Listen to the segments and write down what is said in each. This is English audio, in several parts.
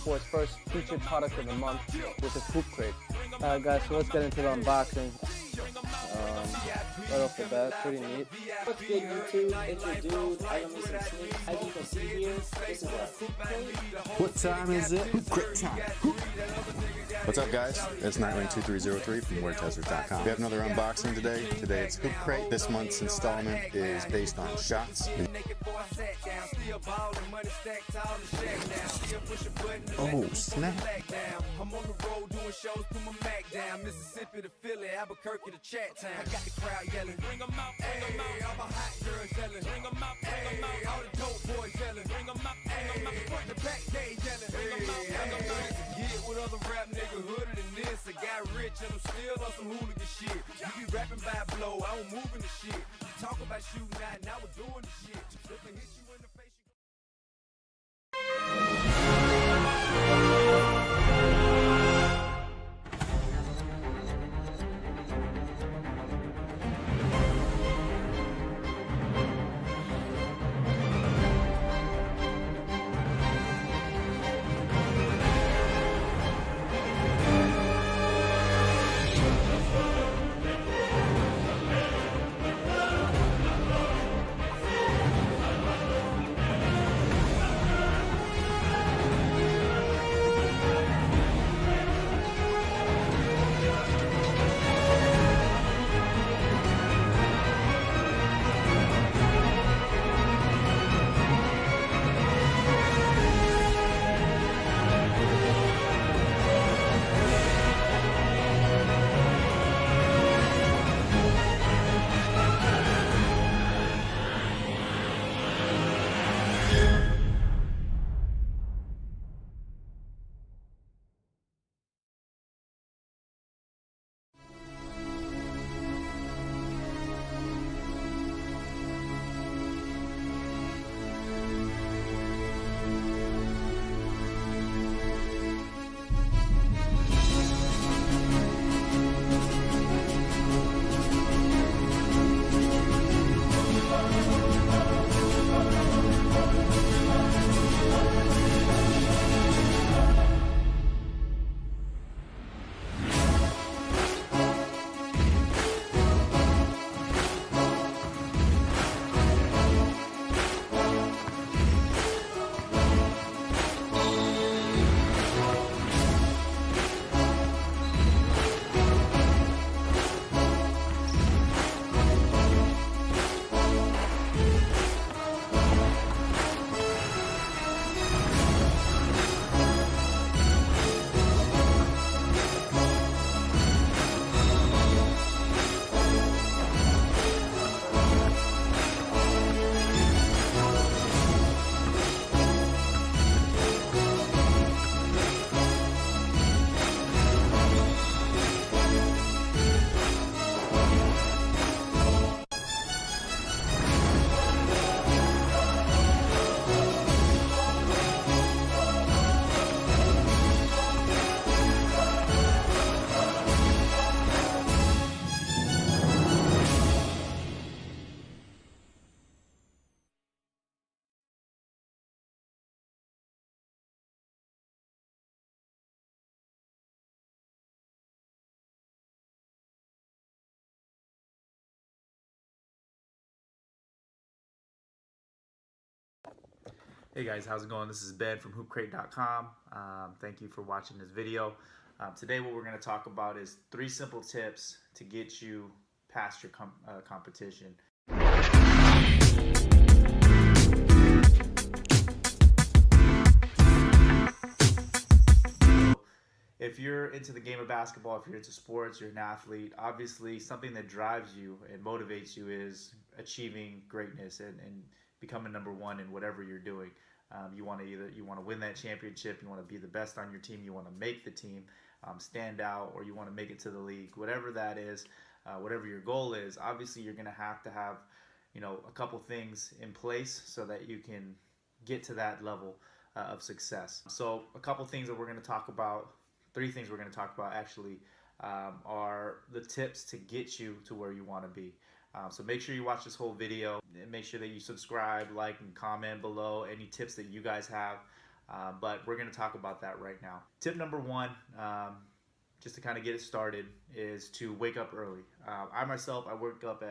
Sports' first featured product of the month, which is Hoop Crate. Alright guys, so let's get into the unboxing. Right off the bat, pretty neat. What's good YouTube? It's your dude. I got me some sneakers. As you can see here, this is a Hoop Crate. What time is it? Hoop Crate time. What's up guys? It's Nightwing2303 from WordTesters.com. We have another unboxing today. Today it's Hoop Crate. This month's installment is based on shots. Oh snap. I'm on the road doing shows, put my Mac down. Mississippi to Philly, Albuquerque to Chat Town. I got the crowd yelling, bring them out, hey, all my hot girls yelling, bring them out, all the dope boys yelling, bring them out, front to back, they yelling, bring them out, get with other rap nigga hooded than this. I got rich and I'm still on some hooligan shit. You be rapping by blow, I don't move in the shit. You talk about shooting out, now we're doing the shit. If I hit you in the face, Hey guys, how's it going? This is Ben from hoopcrate.com. Thank you for watching this video. Today what we're going to talk about is 3 simple tips to get you past your competition. If you're into the game of basketball, if you're into sports, you're an athlete, obviously something that drives you and motivates you is achieving greatness and becoming number one in whatever you're doing. You want to win that championship, you want to be the best on your team, you want to make the team stand out, or you want to make it to the league, whatever that is, whatever your goal is. Obviously you're going to have a couple things in place so that you can get to that level of success. So a couple things that we're going to talk about, 3 things we're going to talk about actually, are the tips to get you to where you want to be. So make sure you watch this whole video. Make sure that you subscribe, like, and comment below any tips that you guys have But we're going to talk about that right now. Tip number one, just to kind of get it started, is to wake up early. I myself, I wake up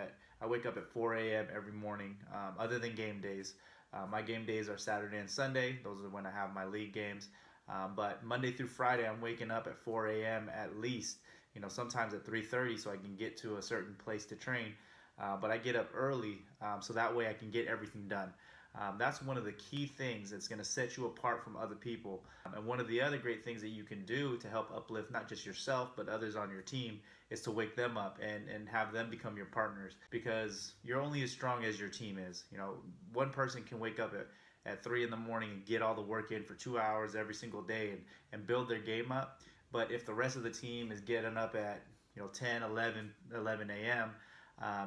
at 4 a.m. every morning, other than game days. My game days are Saturday and Sunday. Those are when I have my league games. But Monday through Friday, I'm waking up at 4 a.m. at least. Sometimes at 3:30, so I can get to a certain place to train. But I get up early, so that way I can get everything done. That's one of the key things that's going to set you apart from other people. And one of the other great things that you can do to help uplift not just yourself, but others on your team is to wake them up and have them become your partners, because you're only as strong as your team is. One person can wake up at 3 in the morning and get all the work in for 2 hours every single day and build their game up. But if the rest of the team is getting up at 10, 11 a.m.,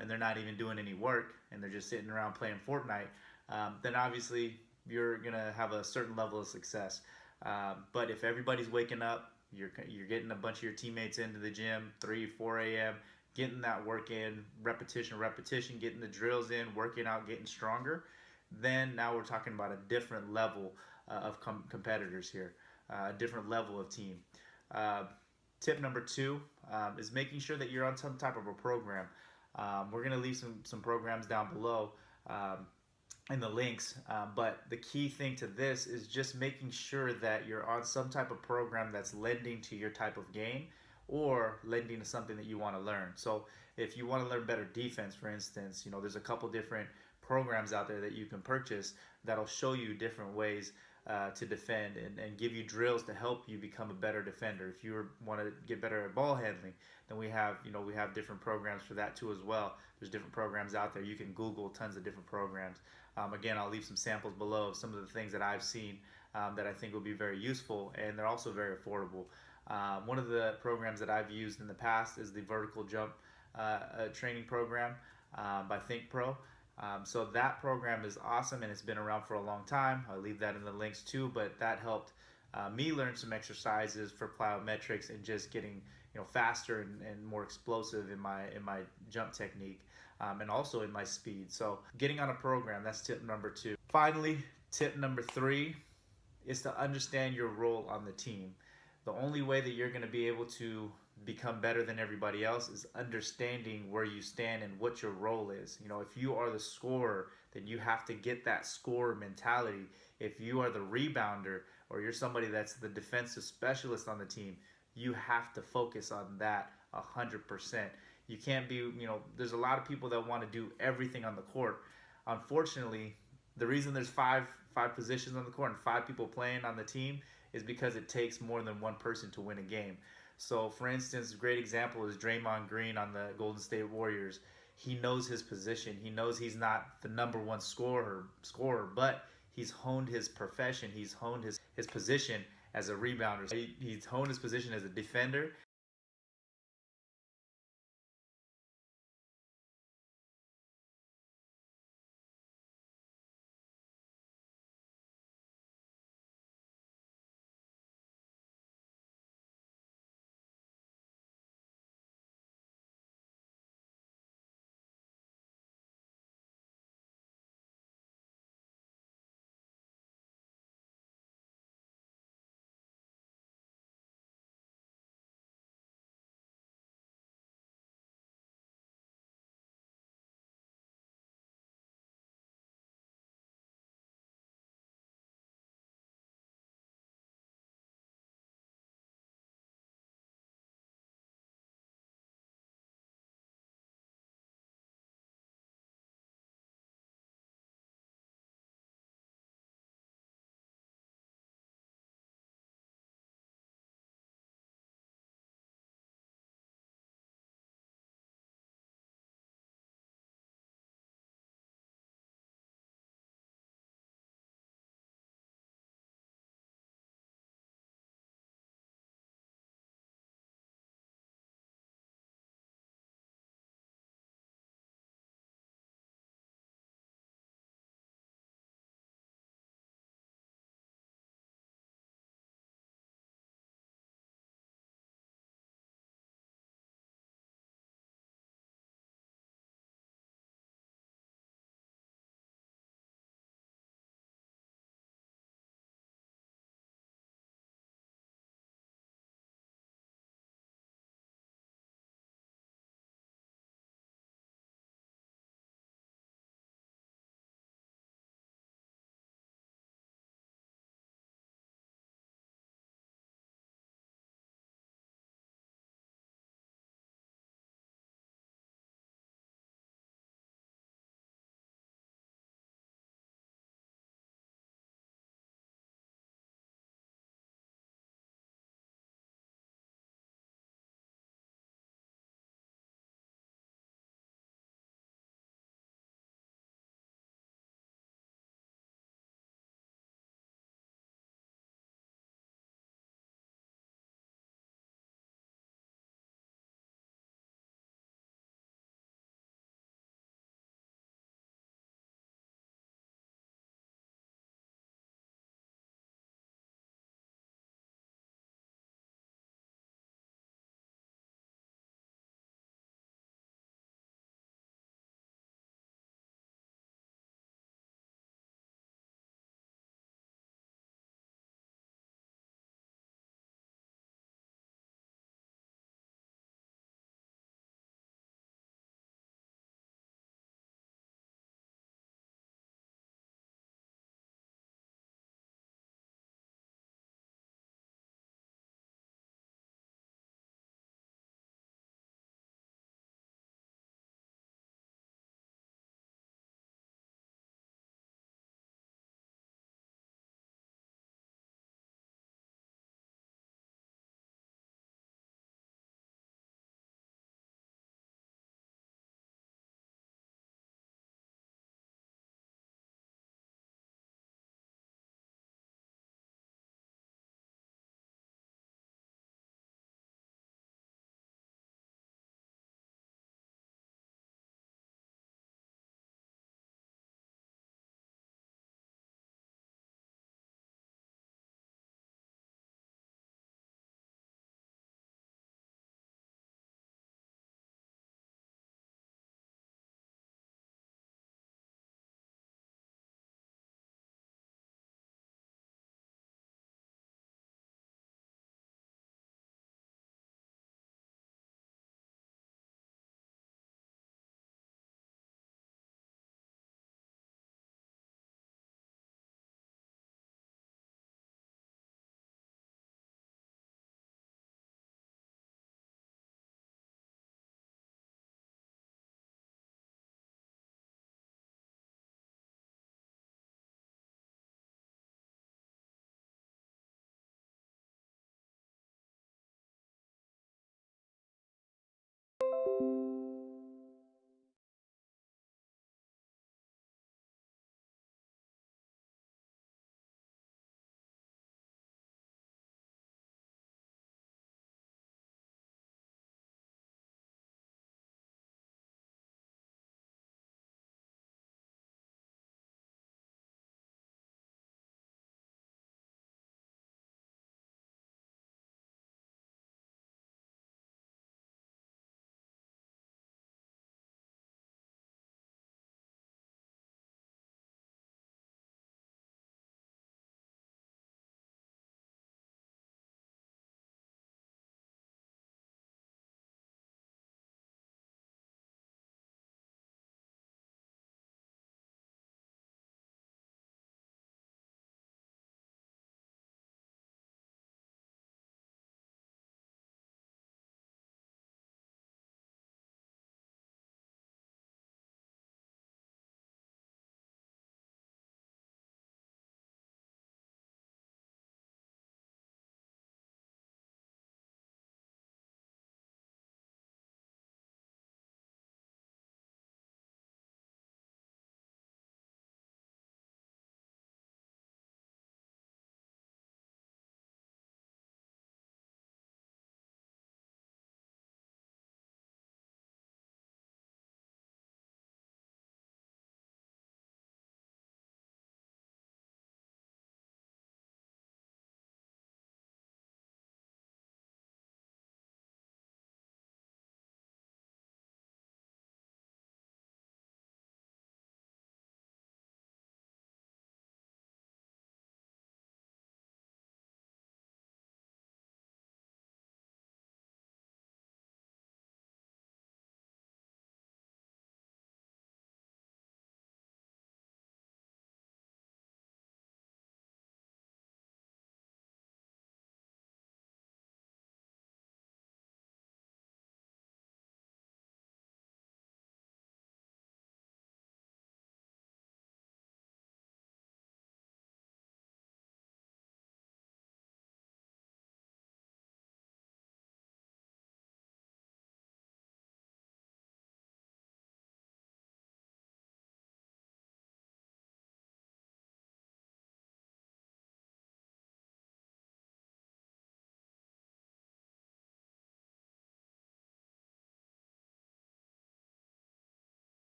and they're not even doing any work and they're just sitting around playing Fortnite, then obviously you're gonna have a certain level of success. But if everybody's waking up, you're getting a bunch of your teammates into the gym 3, 4 a.m., getting that work in, repetition, getting the drills in, working out, getting stronger, then now we're talking about a different level of competitors here, a different level of team. Tip number two is making sure that you're on some type of a program. We're going to leave some programs down below in the links, but the key thing to this is just making sure that you're on some type of program that's lending to your type of game or lending to something that you want to learn. So if you want to learn better defense, for instance, there's a couple different programs out there that you can purchase that'll show you different ways to defend and give you drills to help you become a better defender. If you want to get better at ball handling, then we have different programs for that too as well. There's different programs out there. You can Google tons of different programs. Again, I'll leave some samples below of some of the things that I've seen that I think will be very useful, and they're also very affordable. One of the programs that I've used in the past is the vertical jump training program by ThinkPro. So that program is awesome, and it's been around for a long time. I'll leave that in the links too, but that helped me learn some exercises for plyometrics and just getting faster and more explosive in my jump technique, and also in my speed. So getting on a program, that's tip number two. Finally, tip number three is to understand your role on the team. The only way that you're going to be able to become better than everybody else is understanding where you stand and what your role is. If you are the scorer, then you have to get that scorer mentality. If you are the rebounder or you're somebody that's the defensive specialist on the team, you have to focus on that 100%. You can't be, there's a lot of people that want to do everything on the court. Unfortunately, the reason there's five positions on the court and 5 people playing on the team is because it takes more than one person to win a game. So, for instance, a great example is Draymond Green on the Golden State Warriors. He knows his position. He knows he's not the number one scorer, but he's honed his profession. He's honed his position as a rebounder. He's honed his position as a defender,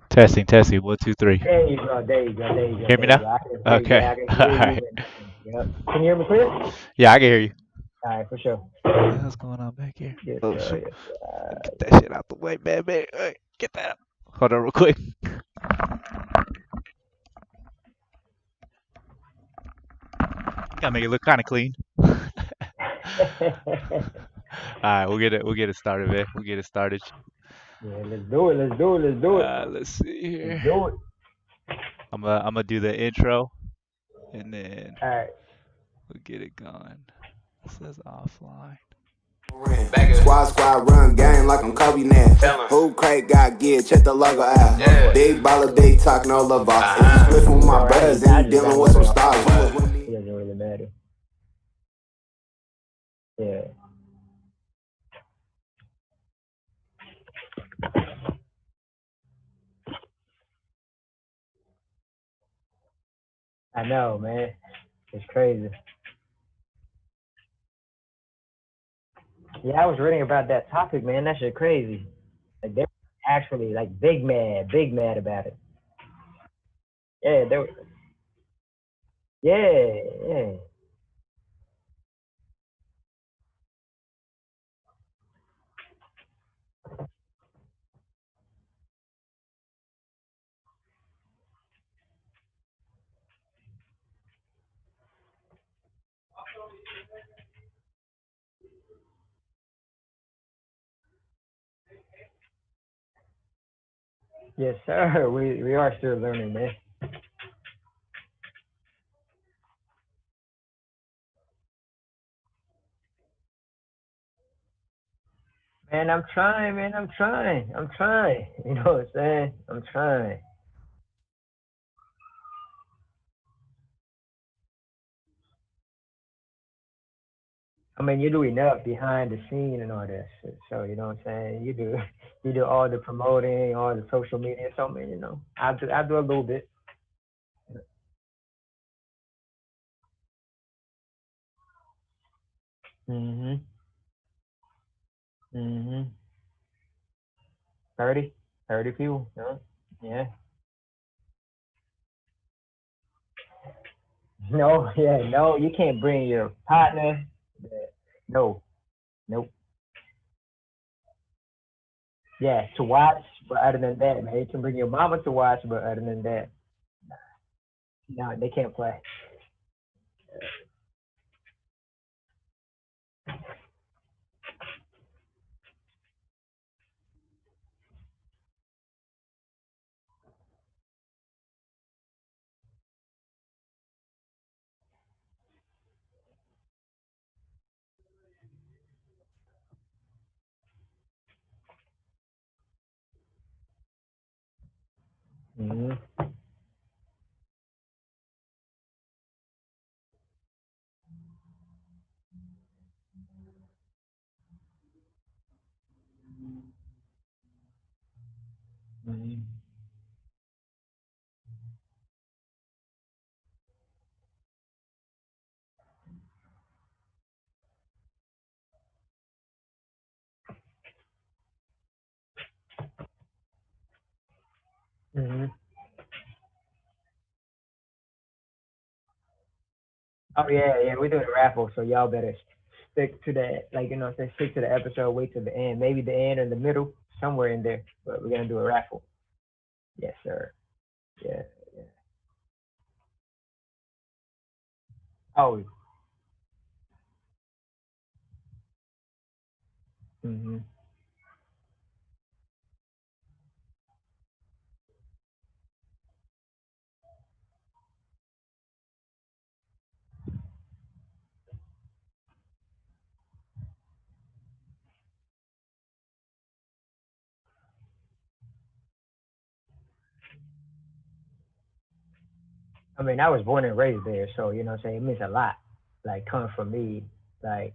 Testing, testing. 1, 2, 3. There you go. There you go. There you go. Hear me There you now? go. I can hear you. Yeah, Okay. I can All hear you. right. Yep. Can you hear me clear? All Yeah, I can hear you. right, for sure. What the hell's going on back here? Yes, Oh sir. shoot! Yes, sir. Get that shit out the way, man. Man, hey, get that out. Hold on, real quick. Gotta make it look kind of clean. All right, we'll get it started, man. We'll get it started. Yeah, let's do it. Let's do it. Let's do it. Let's see Let's here. do it. I'm gonna do the intro, and then All right. we'll get it going. It says offline. Squad, run game like I'm Kobe now. Who crate got gear, check the logo out. Big baller, big talk, no love box. If you spliffing with my brothers, then you dealing with some stars. You was with me. It doesn't really matter. Yeah. I know, man. It's crazy. Yeah, I was reading about that topic, man. That shit crazy. Like they're actually like big mad about it. Yeah, they were. Yeah, yeah. Yes, sir. We are still learning, man. Man, I'm trying, man. I'm trying. I'm trying. You know what I'm saying? I'm trying. I mean, you do enough behind the scene and all that shit. So you know what I'm saying? You do all the promoting, all the social media. So man, I do a little bit. Mhm. Mhm. 30, 30 people. Huh? Yeah. No, yeah, no. You can't bring your partner. Yeah. No, nope. Yeah, to watch, but other than that, man, you can bring your mama to watch, but other than that, no, they can't play. Mhm. Mhm. Mhm. Oh yeah, yeah, we're doing a raffle, so y'all better stick to that. Like say stick to the episode, wait till the end, maybe the end or the middle, somewhere in there. But we're gonna do a raffle. Yes, sir. Yeah, yeah. Oh. Mhm. I mean, I was born and raised there, so you know what I'm saying. It means a lot. Like coming from me, like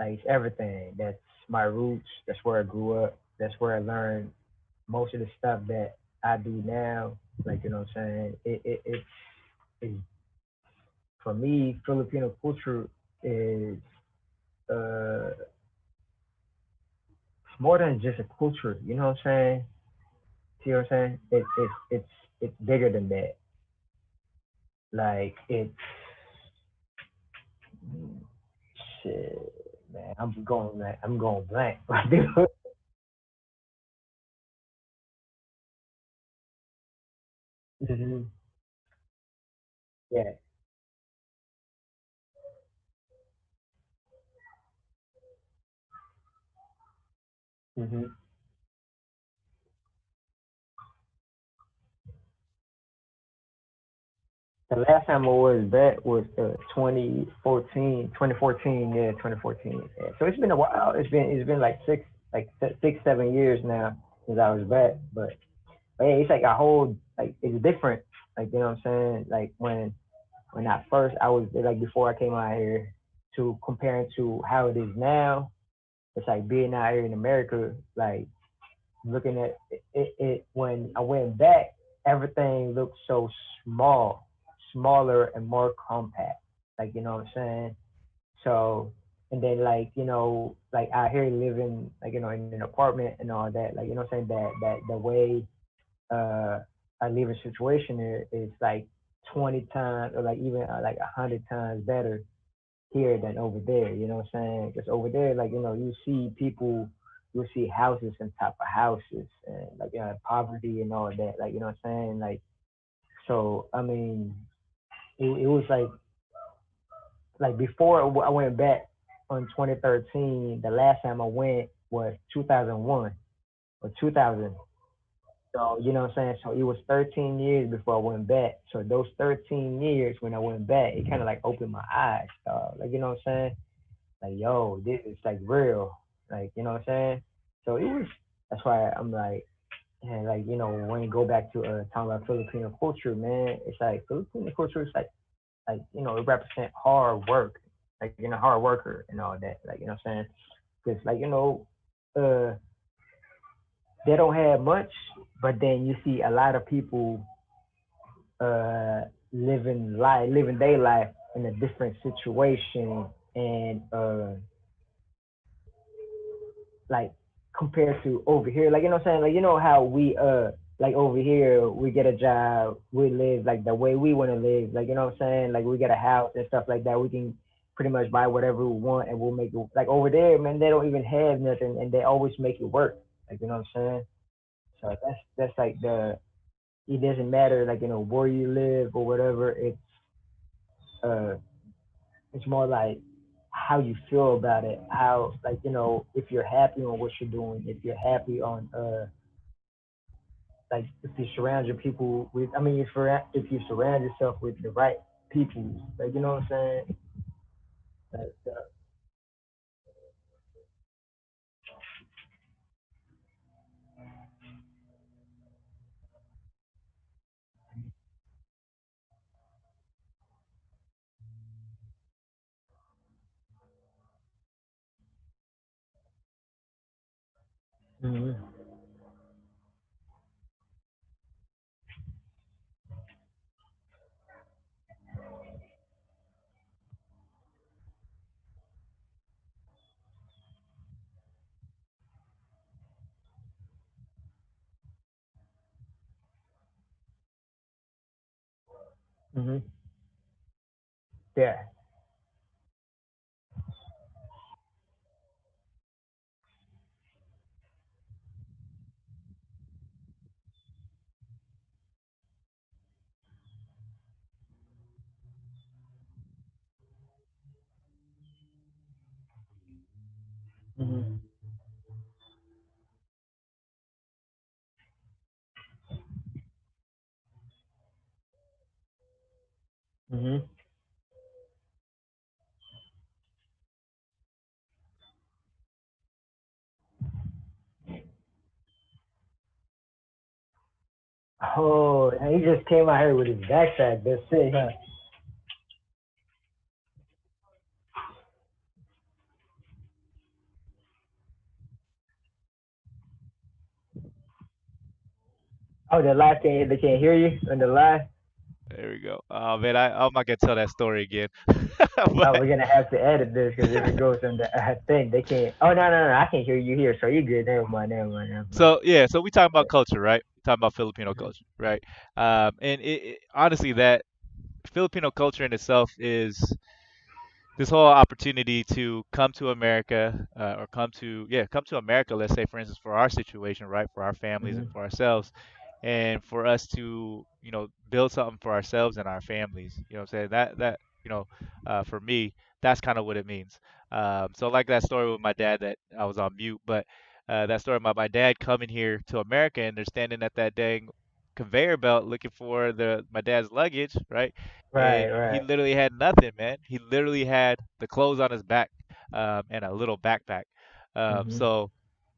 it's everything. That's my roots. That's where I grew up. That's where I learned most of the stuff that I do now. Like you know what I'm saying. It's for me, Filipino culture is it's more than just a culture. You know what I'm saying? See what I'm saying? It's bigger than that. Like it's shit, man. I'm going blank. hmm Yeah. hmm The last time I was back was 2014, yeah, 2014. Yeah. So it's been a while. It's been like 6, 7 years now since I was back. But yeah, it's like a whole like it's different. Like you know what I'm saying? Like when I first I was like before I came out here to comparing to how it is now. It's like being out here in America, like looking at it when I went back, everything looked so small, smaller and more compact. Like you know what I'm saying? So and then like like out here living like in an apartment and all that, like you know what I'm saying, that the way uh I living situation here is like 20 times or like even like 100 times better here than over there. You know what I'm saying? Because over there, like you see people, you see houses on top of houses, and like poverty and all that. Like you know what I'm saying? Like so, I mean, it was like before I went back on 2013. The last time I went was 2001 or 2000. So you know what I'm saying? So it was 13 years before I went back. So those 13 years when I went back, it kind of like opened my eyes. Like you know what I'm saying? Like yo, this is like real. Like you know what I'm saying? So it was. That's why I'm like, and like when you go back to talking about Filipino culture, man, it's like Filipino culture is like it represents hard work, like hard worker and all that. Like you know what I'm saying? Because like uh, they don't have much, but then you see a lot of people uh living their life in a different situation and like compared to over here. Like you know what I'm saying? Like how we like over here we get a job, we live like the way we want to live. Like you know what I'm saying? Like we get a house and stuff like that. We can pretty much buy whatever we want and we'll make it. Like over there, man, they don't even have nothing and they always make it work. Like you know what I'm saying? So that's like the it doesn't matter like where you live or whatever. Uh it's more like how you feel about it. How like if you're happy on what you're doing, if you're happy on like if you surround your people with I mean if you surround yourself with the right people, like you know what I'm saying? Like, mm-hmm. Mm-hmm. Yeah. Mm-hmm. Mm-hmm. Oh, and he just came out here with his backpack. That's it, huh? Oh, the live can't they can't hear you on the live. There we go. Oh man, I'm not gonna tell that story again. Oh, But we're gonna have to edit this because if it goes into, I think they can't. Oh no, no, no, I can't hear you here, so you're good. Never mind, never mind, never mind. so yeah, so we talking about culture, right? We talking about Filipino Mhm. culture, right? And honestly, that Filipino culture in itself is this whole opportunity to come to America, or come to America, let's say for instance for our situation, right, for our families and Mhm. for ourselves, and for us to build something for ourselves and our families. You know what I'm saying? That for me, that's kind of what it means. So like that story with my dad that I was on mute, but that story about my dad coming here to America and they're standing at that dang conveyor belt looking for the my dad's luggage, right? Right, And he right. literally had nothing, man. He literally had the clothes on his back, and a little backpack. Mhm.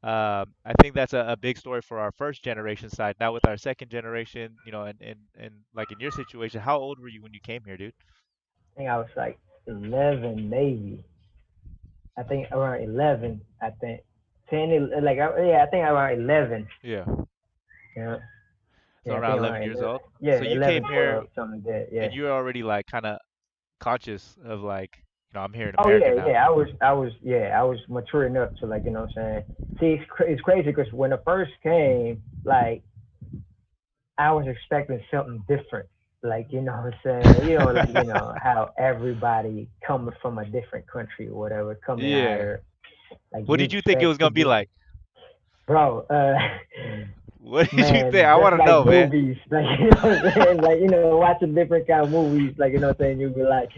I think that's a big story for our first generation side. Now with our second generation, and like in your situation, how old were you when you came here, dude? I think I was like 11, maybe. I think around 11. I think 10, like yeah, I think around 11. Yeah, Yeah, so yeah, I around think 11 around years 11. old. Yeah, So you 11, came here 12, something like that. Yeah. and you're already like kind of conscious of like, I'm here in Oh America yeah, now. yeah. I was mature enough to like, you know what I'm saying. See, it's crazy because when I first came, like I was expecting something different. Like, you know what I'm saying? Like, how everybody coming from a different country or whatever, coming out Yeah. here, like What you did you think it was expect to gonna be get, like? bro, What did you think? man, I just want to like know, man. movies, like, you know what I'm saying? Like, watching different kind of movies, like, you know what I'm saying? You'd be like,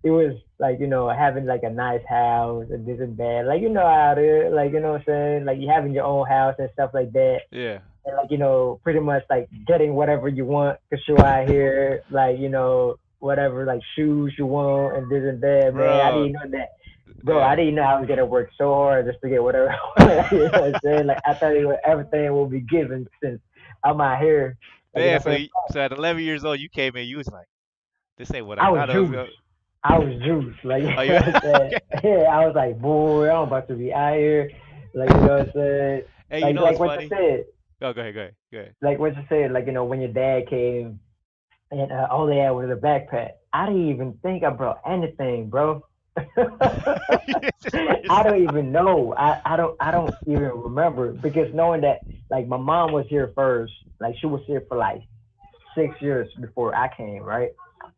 it was like, having like a nice house and this and that. Like, how it is, like, you know what I'm saying? Like, you having your own house and stuff like that Yeah. and like pretty much like getting whatever you want because you're out here, like whatever like shoes you want and this and that. Man, I Bro, didn't know that, bro. I yeah. didn't know I was gonna work so hard just to get whatever I want. You know what I'm saying? Like I thought everything will be given since I'm out here. Like Damn, I'm saying, so at 11 years old, you came in, you was like, this ain't what I I was thought it was juiced. gonna. I was juiced. Like you Oh, know you what I'm saying? okay? Yeah, I was like, boy, I'm about to be out here. Like you know what I'm saying? Hey, you Like know what's like what you funny? said. Oh, go ahead, go ahead, go ahead. Like what you said. Like when your dad came and all they had was a backpack. I didn't even think I brought anything, bro. You just by I don't yourself. even know. I don't even remember because knowing that like my mom was here first, like she was here for like 6 years before I came, right?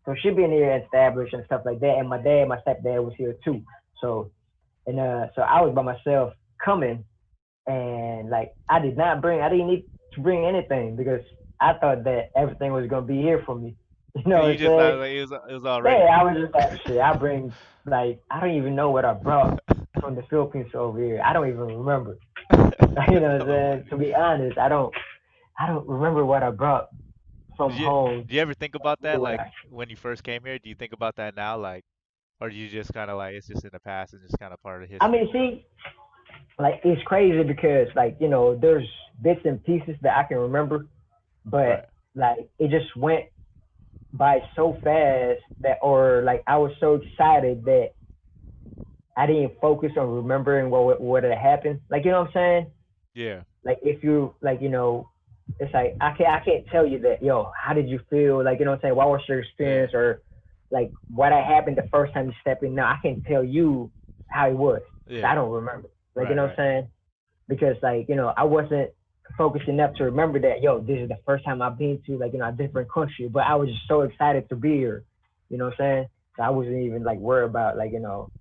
So she been here established and stuff like that. And my stepdad was here too. So so I was by myself coming and like I didn't need to bring anything because I thought that everything was gonna be here for me. You know You what I'm just thought saying? like it was already. Yeah, I was just like, shit. I bring like I don't even know what I brought from the Philippines over here. I don't even remember. You know what I'm Oh my. saying? To be honest, I don't remember what I brought from Did you home. do you ever think about that What like I when you first came here? Do you think about that now, like, or do you just kind of like it's just in the past and just kind of part of I history? mean, see, like it's crazy because like there's bits and pieces that I can remember, Right. but like it just went by so fast that, or like I was so excited that I didn't focus on remembering what had happened. Like you know what I'm saying? Yeah. Like if you like it's like I can't tell you that how did you feel, like you know what I'm saying, what was your Yeah. experience or like what had happened the first time you stepped in. Now I can tell you how it was because I Yeah. don't remember, like you Right. know what I'm Right. saying, because like I wasn't focused enough to remember that this is the first time I've been to like a different country, but I was just so excited to be here, you know what I'm saying, so I wasn't even like worried about like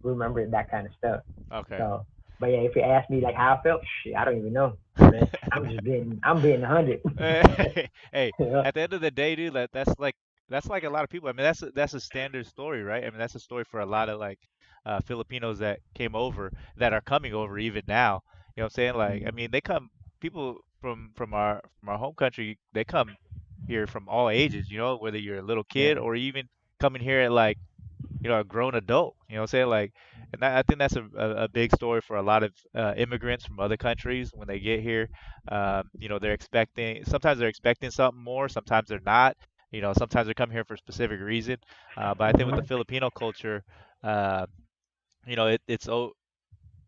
remembering that kind of stuff. Okay. So, but yeah, if you ask me like how I felt, shit, I don't even know, man. I'm being 100. Hey, Yeah. at the end of the day, dude, that's like a lot of people. I mean, that's a standard story, right? I mean, that's a story for a lot of like Filipinos that came over that are coming over even now. You know what I'm saying? Like, I mean, they come people from our home country, they come here from all ages, whether you're a little kid Yeah. or even coming here at like a grown adult. You know what I'm saying? Like, and I think that's a big story for a lot of immigrants from other countries when they get here. Sometimes they're expecting something more, sometimes they're not. Sometimes they come here for a specific reason. But I think with the Mhm. Filipino culture, uh, it's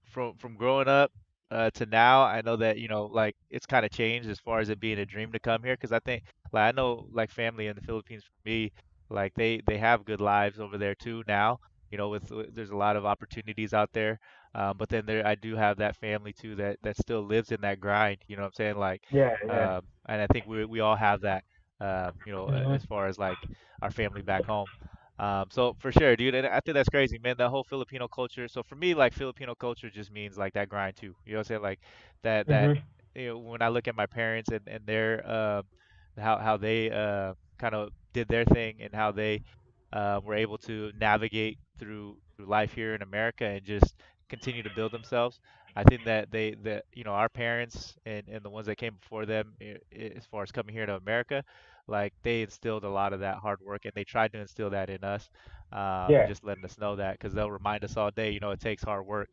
from growing up to now. I know that like it's kind of changed as far as it being a dream to come here because I think like I know like family in the Philippines for me. Like they have good lives over there too now. There's a lot of opportunities out there. But then I do have that family too that still lives in that grind. You know what I'm saying? Like, Yeah, yeah. and I think we all have that. Mhm. As far as like our family back home. So for sure, dude, and I think that's crazy, man. That whole Filipino culture. So for me, like Filipino culture just means like that grind too. You know what I'm saying? Like that Mhm. when I look at my parents and their how they kind of did their thing and how they were able to navigate through life here in America and just continue to build themselves. I think that our parents and the ones that came before them, as far as coming here to America, like they instilled a lot of that hard work and they tried to instill that in us, and Yeah. just letting us know that because they'll remind us all day, it takes hard work.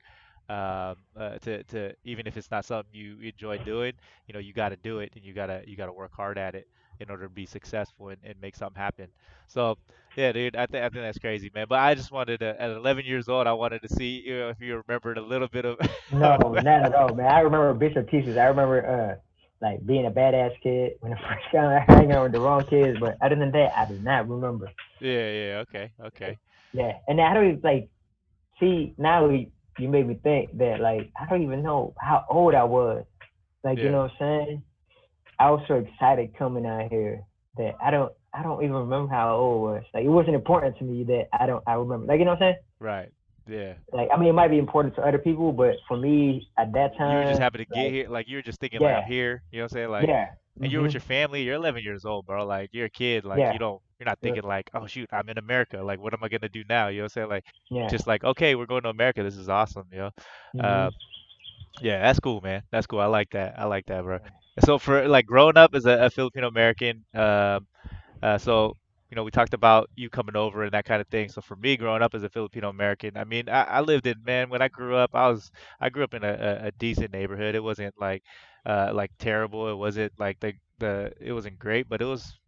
To even if it's not something you enjoy doing, you got to do it and you got to work hard at it in order to be successful and make something happen. So yeah, dude, I think that's crazy, man. But I just wanted to, at 11 years old, I wanted to see if you remembered a little bit of. No, not at all, man. I remember bits and pieces. I remember like being a badass kid when I first got hanging out with the wrong kids, but other than that, I do not remember. Yeah, yeah, okay, okay. Yeah, and I don't even like see now. You made me think that like I don't even know how old I was. Like you Yeah, know what I'm saying? I was so excited coming out here that I don't even remember how old I was. Like it wasn't important to me that I remember. Like you know what I'm saying? right. Yeah. Like I mean it might be important to other people, but for me at that You were just time, happy to get like here, like you were just thinking like yeah, I'm here, you know what I'm saying? Like, yeah, and you're with mhm, your family, you're 11 years old, bro. Like you're a kid, like yeah, you're not yep, thinking like, oh shoot, I'm in America. Like what am I gonna do now? You know what I'm saying? Like yeah, just like, okay, we're going to America. This is awesome, you know? mhm, Uh, yeah, that's cool, man. That's cool. I like that. I like that, bro. So for like growing up as a Filipino American, so, we talked about you coming over and that kind of thing. So for me, growing up as a Filipino American, I mean, I lived in, man, when I grew up, I grew up in a decent neighborhood. It wasn't like terrible. It wasn't like it wasn't great, but it was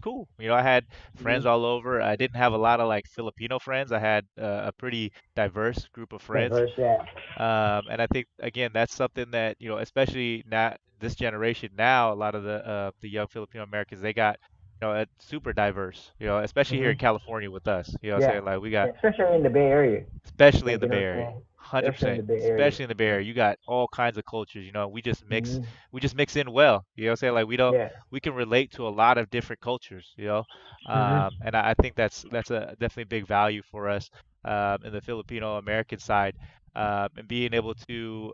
cool. I had friends mhm. all over. I didn't have a lot of like Filipino friends. I had a pretty diverse group of friends. Diverse, yeah, And I think again that's something that especially now this generation now, a lot of the young Filipino Americans they got it's super diverse. Especially here in mhm, California with us. I'm yeah, saying like we yeah, got especially in the Bay Area, especially in like the you know Bay what I'm Area, saying, especially in 100%. the Bay Area, Especially in the Bay yeah, Area, you got all kinds of cultures. mhm, We just mix in well. I'm saying like yeah, we can relate to a lot of different cultures. mhm, And I think that's a definitely big value for us in the Filipino American side, and being able to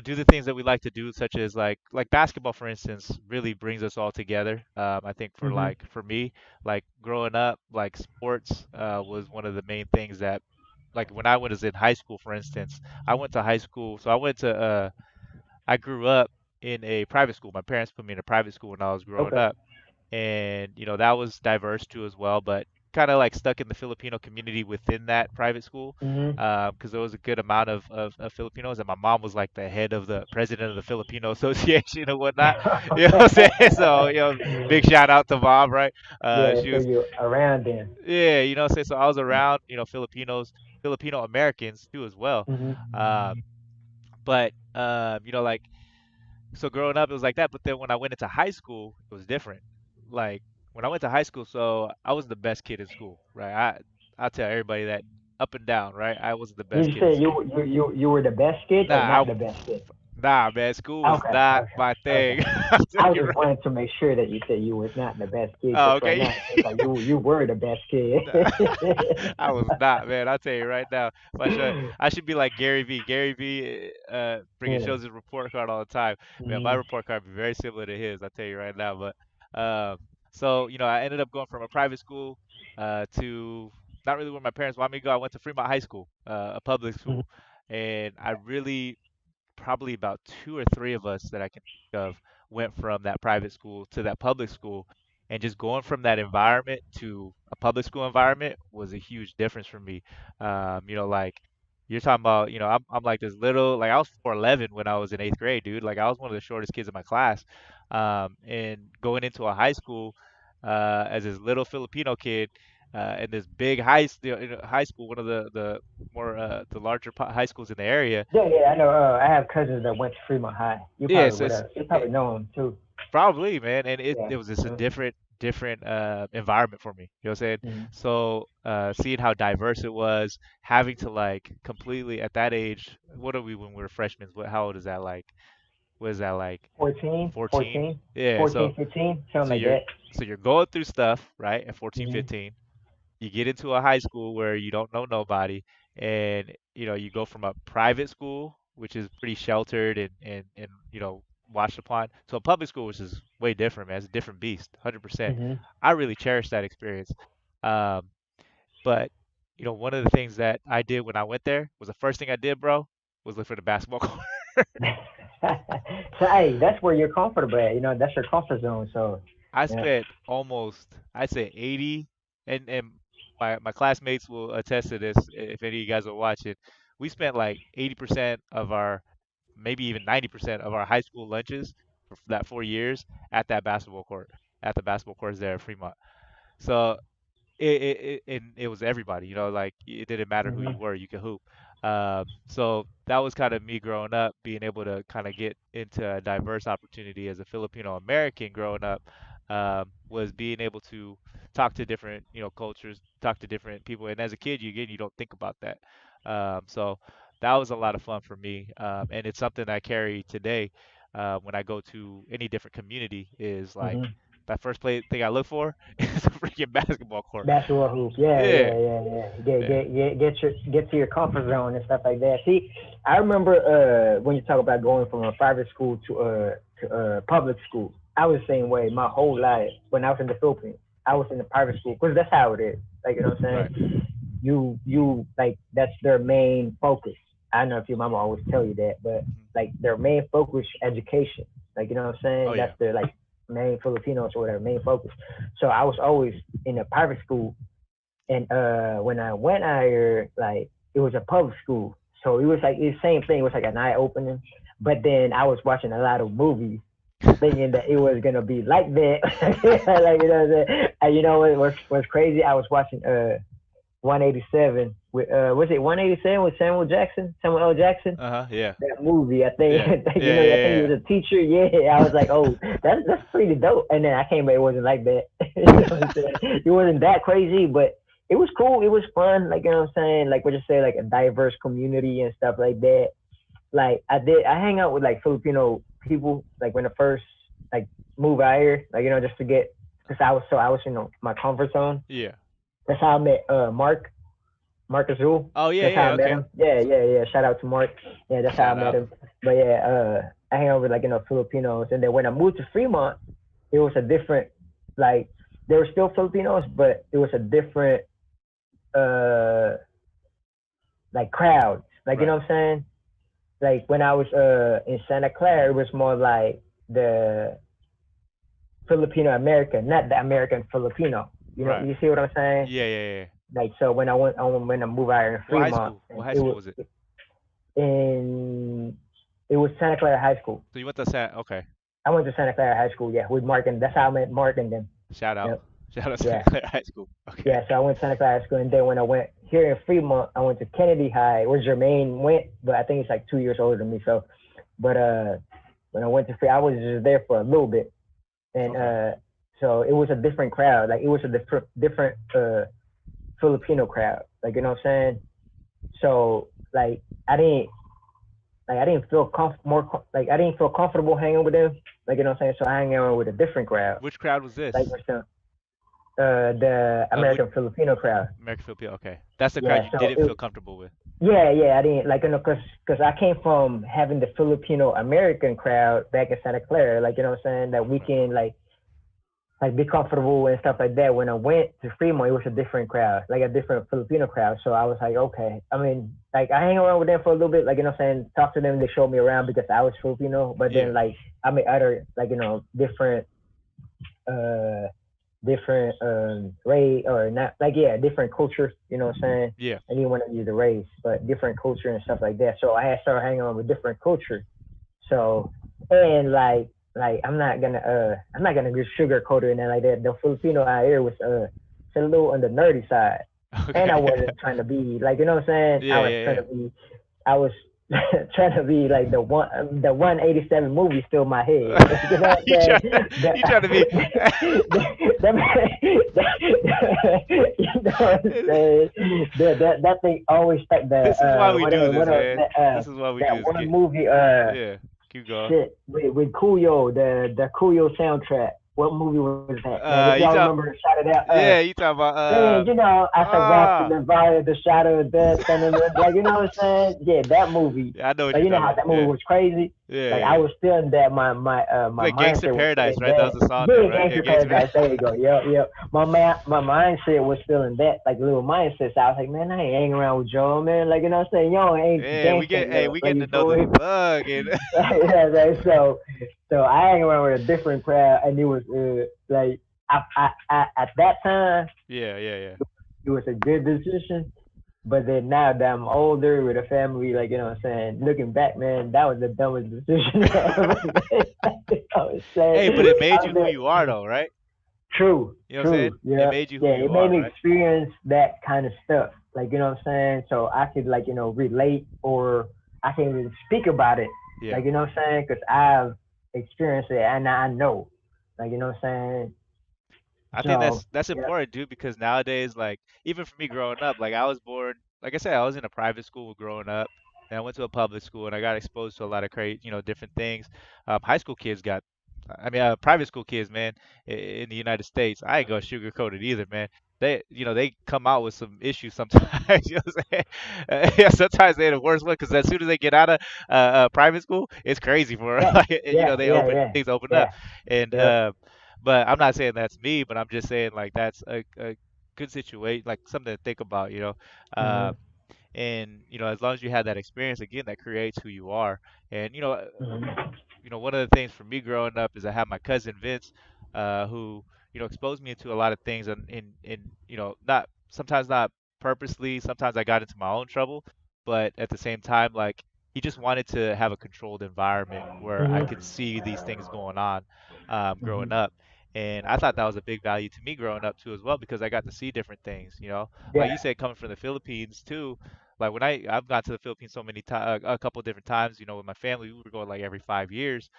do the things that we like to do, such as like basketball, for instance, really brings us all together. I think mhm, for me, like growing up, like sports was one of the main things that, like when I was in high school, for instance, I went to high school, so I grew up in a private school. My parents put me in a private school when I was growing okay, up, and that was diverse too as well, but kind of like stuck in the Filipino community within that private school, mhm, because there was a good amount of Filipinos, and my mom was like the head of the president of the Filipino Association and whatnot. You know what I'm saying? So big shout out to mom, right? yeah, She so was, you're around them, yeah, what I'm saying. So I was around Filipinos, Filipino Americans too as well, mhm, um, but like so growing up it was like that, but then when I went into high school it was different. Like when I went to high school, so I was the best kid in school, right? I'll tell everybody that, up and down, right? I was the best you kid in said school. you were the best kid or Nah, not the best kid? nah, man, school was Okay, not okay, my okay. thing. I'll tell I was you just right. wanting to make sure that you said you was not the best kid, Oh, because right okay. now it seems like you were the best kid. Nah, I was not, man. I'll tell you right now. I should be like Gary V. Gary V. Bringing Yeah. shows his report card all the time. Man, my Mhm. report card would be very similar to his. I'll tell you right now. But so I ended up going from a private school to not really where my parents wanted me to go. I went to Fremont High School, a public Mhm. school, and I really probably about two or three of us that I can think of went from that private school to that public school. And just going from that environment to a public school environment was a huge difference for me. Like you're talking about, I'm like this little, like I was 4'11" when I was in eighth grade, dude. Like I was one of the shortest kids in my class. And going into a high school as this little Filipino kid in this big high school, one of the more the larger high schools in the area. Yeah, yeah, I know. I have cousins that went to Fremont High. You Yeah, probably so would it's have. You it, probably know them too. probably, man, and it Yeah. it was just a Mhm. different environment for me. You know what I'm saying? Mm-hmm. So seeing how diverse it was, having to like completely at that age, what are we when we were freshmen? What how old is that like? What is that like? 14, 14? 14, Yeah, 14, 15, something so like you're that. so you're going through stuff, right? At 14, Mm-hmm. 15, you get into a high school where you don't know nobody, and you go from a private school, which is pretty sheltered and watched upon, to a public school, which is way different, man. It's a different beast, 100%. Mm-hmm. I really cherish that experience. Um, but one of the things that I did when I went there was the first thing I did, bro, was look for the basketball court. So hey, that's where you're comfortable at. You know, that's your comfort zone. So I yeah. spent almost, I'd say 80, and my classmates will attest to this if any of you guys are watching. We spent like 80% of our, maybe even 90% of our high school lunches for that 4 years at that basketball court, at the basketball courts there at Fremont. So and it was everybody, like it didn't matter who Mm-hmm. you were, you could hoop. So that was kind of me growing up, being able to kind of get into a diverse opportunity as a Filipino American growing up, was being able to talk to different, cultures, talk to different people. And as a kid, you don't think about that. So that was a lot of fun for me. And it's something I carry today, when I go to any different community, is like Mm-hmm. that first play thing I look for is a freaking basketball court. Basketball hoop. Yeah, Yeah, yeah, yeah, yeah. yeah. Get to your comfort zone and stuff like that. See, I remember when you talk about going from a private school to public school. I was the same way my whole life. When I was in the Philippines, I was in the private school because that's how it is. Like you know what I'm Right. saying? You like that's their main focus. I don't know if your mama always tell you that, but Mhm. like their main focus education. Like you know what I'm saying? Oh That's yeah. their like main Filipinos or whatever main focus. So I was always in a private school, and when I went out here, like it was a public school, so it was like the same thing. It was like an eye opening, but then I was watching a lot of movies, thinking that it was gonna be like that. Like you know, what I'm saying? And you know what was crazy? I was watching 187 with was it 187 with Samuel L. Jackson? Uh-huh. Yeah. That movie. I think Yeah. you Yeah. know. I think he Yeah. was a teacher. Yeah, I was like, oh, that's pretty dope. And then I came back, it wasn't like that. You know what I'm saying? It wasn't that crazy, but it was cool. It was fun. Like you know what I'm saying? Like what you say, like a diverse community and stuff like that. Like I hang out with like Filipino people. Like when I first like move out here, like you know, just to get because I was in my comfort zone. Yeah. Yeah. That's how I met Mark Azul. Oh yeah. That's how Yeah. I met Okay. him. Yeah, yeah, yeah. Shout out to Mark. Yeah, that's how I Shout met out. him. But yeah, I hang out with like Filipinos, and then when I moved to Fremont, it was a different like there were still Filipinos, but it was a different uh like crowd. Like you Right. know what I'm saying? Like when I was in Santa Clara, it was more like the Filipino American, not the American Filipino. You know, Right. you see what I'm saying? Yeah. Yeah. Yeah. Like so when I moved out here in What high Fremont, school? What and high it school was was it? in it was Santa Clara High School. So you went to San? Okay. I went to Santa Clara High School, yeah, with Mark, and that's how I met Mark and them. Shout out. Yep. Shout out to Yeah, Santa Clara High School. Okay. yeah. So I went to Santa Clara High School, and then when I went here in Fremont, I went to Kennedy High, where Jermaine went, but I think he's like 2 years older than me. So, but when I went to I was just there for a little bit, and Okay. so it was a different crowd. Like it was a different Filipino crowd. Like you know what I'm saying? So like I didn't feel like I didn't feel comfortable hanging with them. Like you know what I'm saying? So I hang out with a different crowd. Which crowd was Like this? the Which American Filipino crowd. American Filipino? Okay. That's the crowd Yeah. you So didn't feel comfortable with. yeah, yeah. I didn't like cause I came from having the Filipino American crowd back in Santa Clara. Like you know what I'm saying? That we Right. can like be comfortable and stuff like that. When I went to Fremont, it was a different crowd, like a different Filipino crowd. So I was like, okay. I mean, like I hang around with them for a little bit, like you know what I'm saying, talk to them, they showed me around because I was Filipino. But Yeah. then like I met other like uh different race or not like yeah, different cultures, you know what I'm saying? Yeah. I didn't want to use the race, but different culture and stuff like that. So I had started hanging around with different culture. So and I'm not gonna just sugarcoat it and like that. The Filipino out here was it's a little on the nerdy side. And I Okay. wasn't trying to be like you know what I'm saying? I Yeah. was Yeah. trying Yeah. to be I was trying to be like the 187 movie still in my head. You know what I'm you saying? try to you trying to be You know what I'm saying? That thing always stuck. The this is why we do this, what man. This is why we do that this. one movie Yeah, keep going. shit with Coolio, the Coolio soundtrack. What movie was that, man? If y'all You talk remember the shot of that yeah, you talk about man, you know, I said walk in ah the valley of the shadow of death, and then like you know what I'm saying? Yeah, that movie. yeah, I know what Like you're you know talking how about. that movie Yeah, was crazy. yeah, Like I yeah. was still in that. It's My like Gangster mindset was still Paradise, in right? That was that. the song name, Yeah, right? Yeah, Gangster Gangster. Paradise. There you go. Yep. My mindset was still in that like little mindset. So I was like, man, I ain't hanging around with y'all, man. Like you know what I'm saying? Y'all ain't Yeah, gangster hey, enough. we Like getting you to know feel this me? thug and Yeah, like, so I hang around with a different crowd, and it was like at that time yeah, yeah, yeah. it was a good decision. But then now that I'm older with a family, like you know what I'm saying, looking back, man, that was the dumbest decision I ever made. You know what I'm saying? Hey, but it made I you was who you are, though, right? true, You know what I'm saying? true, It yeah, made you who yeah. you It made are, me right? experience that kind of stuff, like you know what I'm saying. So I could like relate, or I can even speak about it, Yeah. like you know what I'm saying, because I've experienced it and I know, like you know what I'm saying. I think So that's yeah. important, dude, because nowadays, like, even for me growing up, like I was born, like I said, I was in a private school growing up, and I went to a public school, and I got exposed to a lot of crazy, different things. High school kids got, I mean, private school kids, man, in the United States, I ain't gonna sugarcoat it either, man. They come out with some issues sometimes. You know what I'm saying? Yeah, sometimes they're the worst one because as soon as they get out of private school, it's crazy for 'em. Yeah, Like, yeah, they yeah, open yeah, things open yeah. up, and Yep. but I'm not saying that's me, but I'm just saying like that's a good situation, like something to think about, Mhm. and as long as you have that experience, again, that creates who you are. And Mhm. one of the things for me growing up is I had my cousin Vince, who exposed me into a lot of things, and not sometimes not purposely. Sometimes I got into my own trouble, but at the same time, like he just wanted to have a controlled environment where I could Mhm. see these things going on, growing Mhm. up. And I thought that was a big value to me growing up too, as well, because I got to see different things. Like you Yeah. said, coming from the Philippines too, like when I've gone to the Philippines so many times, a couple different times, with my family, we were going like every 5 years,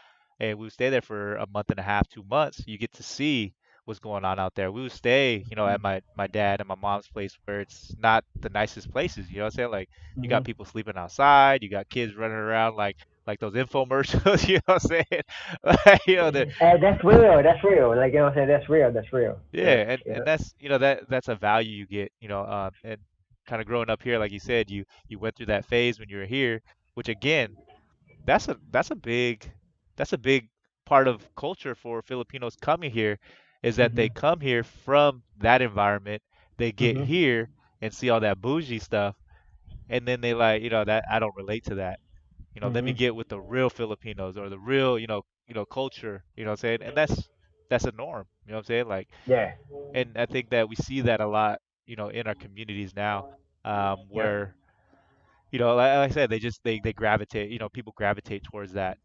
and we would stay there for a month and a half, 2 months. You get to see what's going on out there. We would stay, at my dad and my mom's place where it's not the nicest places. You know what I'm saying? Like you got Mhm. people sleeping outside, you got kids running around like those infomercials. You know what I'm saying? Like, the And that's real. That's real. Like you know what I'm saying. That's real. That's real. yeah, Yeah. and Yeah. that's that's a value you get, and kind of growing up here, like you said, you went through that phase when you were here, which again, that's a big part of culture for Filipinos coming here, is that they Mhm. come here from that environment, they get Mhm. here and see all that bougie stuff, and then they like, that I don't relate to that. Let me Mhm. get with the real Filipinos or the real, culture, you know what I'm saying? And that's a norm, you know what I'm saying? Like, Yeah. and I think that we see that a lot, in our communities now, Yep. where like I said, they gravitate, people gravitate towards that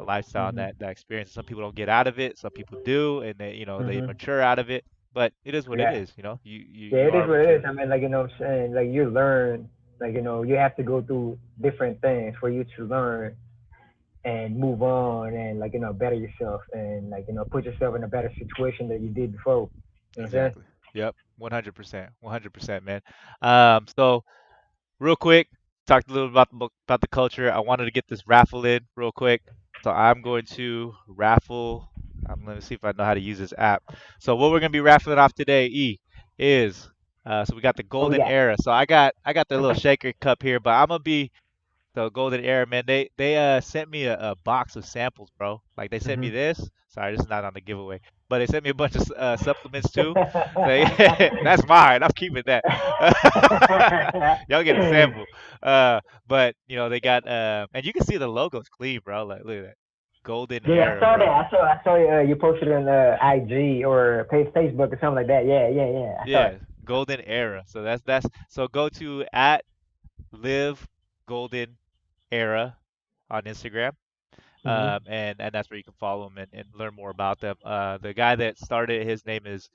lifestyle and Mhm. that experience. Some people don't get out of it, some people do, and they Mhm. mature out of it. But it is what it Yeah. is, you Yeah. you It is are what what it is. you. I mean, like you know what I'm saying. Like you learn. Like you have to go through different things for you to learn and move on and like better yourself and like put yourself in a better situation that you did before. You know what I'm saying? Exactly. Yep. 100%. 100%, man. So real quick, talked a little about the culture. I wanted to get this raffle in real quick, so I'm going to raffle. I'm going to see if I know how to use this app. So what we're going to be raffling off today, is so we got the What we golden got? era. So I got the little shaker cup here, but I'm gonna be the golden era, man. They sent me a box of samples, bro. Like they sent me Mhm. this. Sorry, this is not on the giveaway, but they sent me a bunch of supplements too. So that's mine. I'm keeping that. Y'all get a sample. But they got and you can see the logo's clean, bro. Like look at that, golden Yeah, I era, saw that. bro. I saw you posted on IG or Facebook or something like that. Yeah. I saw it. Yeah, golden era. So that's so go to at live golden era on Instagram. Mhm. And that's where you can follow them and learn more about them. The guy that started, his name is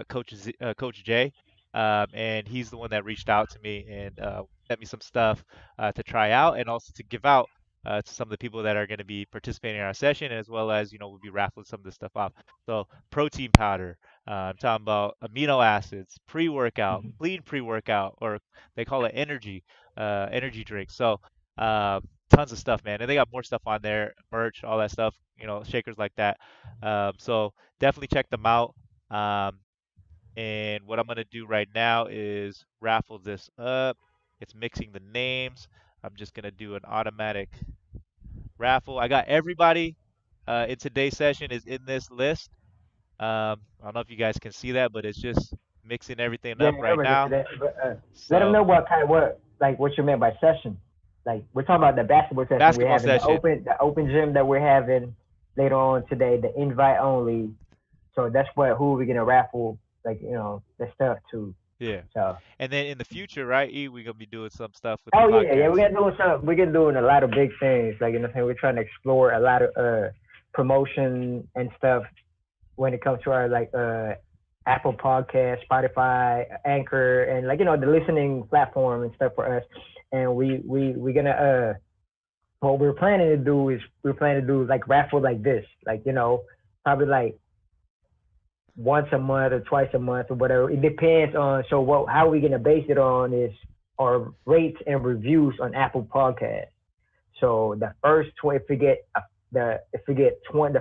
Coach J. and he's the one that reached out to me and sent me some stuff to try out and also to give out to some of the people that are going to be participating in our session, as well as we'll be raffling some of this stuff off. So protein powder. I'm talking about amino acids, pre-workout, Mm-hmm. clean pre-workout, or they call it energy drink. So tons of stuff, man. And they got more stuff on there, merch, all that stuff, shakers like that. So definitely check them out. Um, and what I'm gonna do right now is raffle this up. It's mixing the names. I'm just gonna do an automatic raffle. I got everybody in today's session is in this list. I don't know if you guys can see that, but it's just mixing everything Yeah, up right everybody now. for that. But, let them So know what you meant by session. Like we're talking about the basketball session we're basketball having, session. the open gym that we're having later on today, the invite only. So that's who we're gonna raffle, the stuff to. Yeah. So. And then in the future, right, E, we're gonna be doing some stuff with the Oh yeah, podcast. we're gonna doing a lot of big things. Like we're trying to explore a lot of promotion and stuff when it comes to our Apple Podcast, Spotify, Anchor, and the listening platform and stuff for us. And we're gonna what we're planning to do is like raffle like this, probably like once a month or twice a month or whatever. It depends on how we're gonna base it on is our rates and reviews on Apple Podcasts. So the first 20, the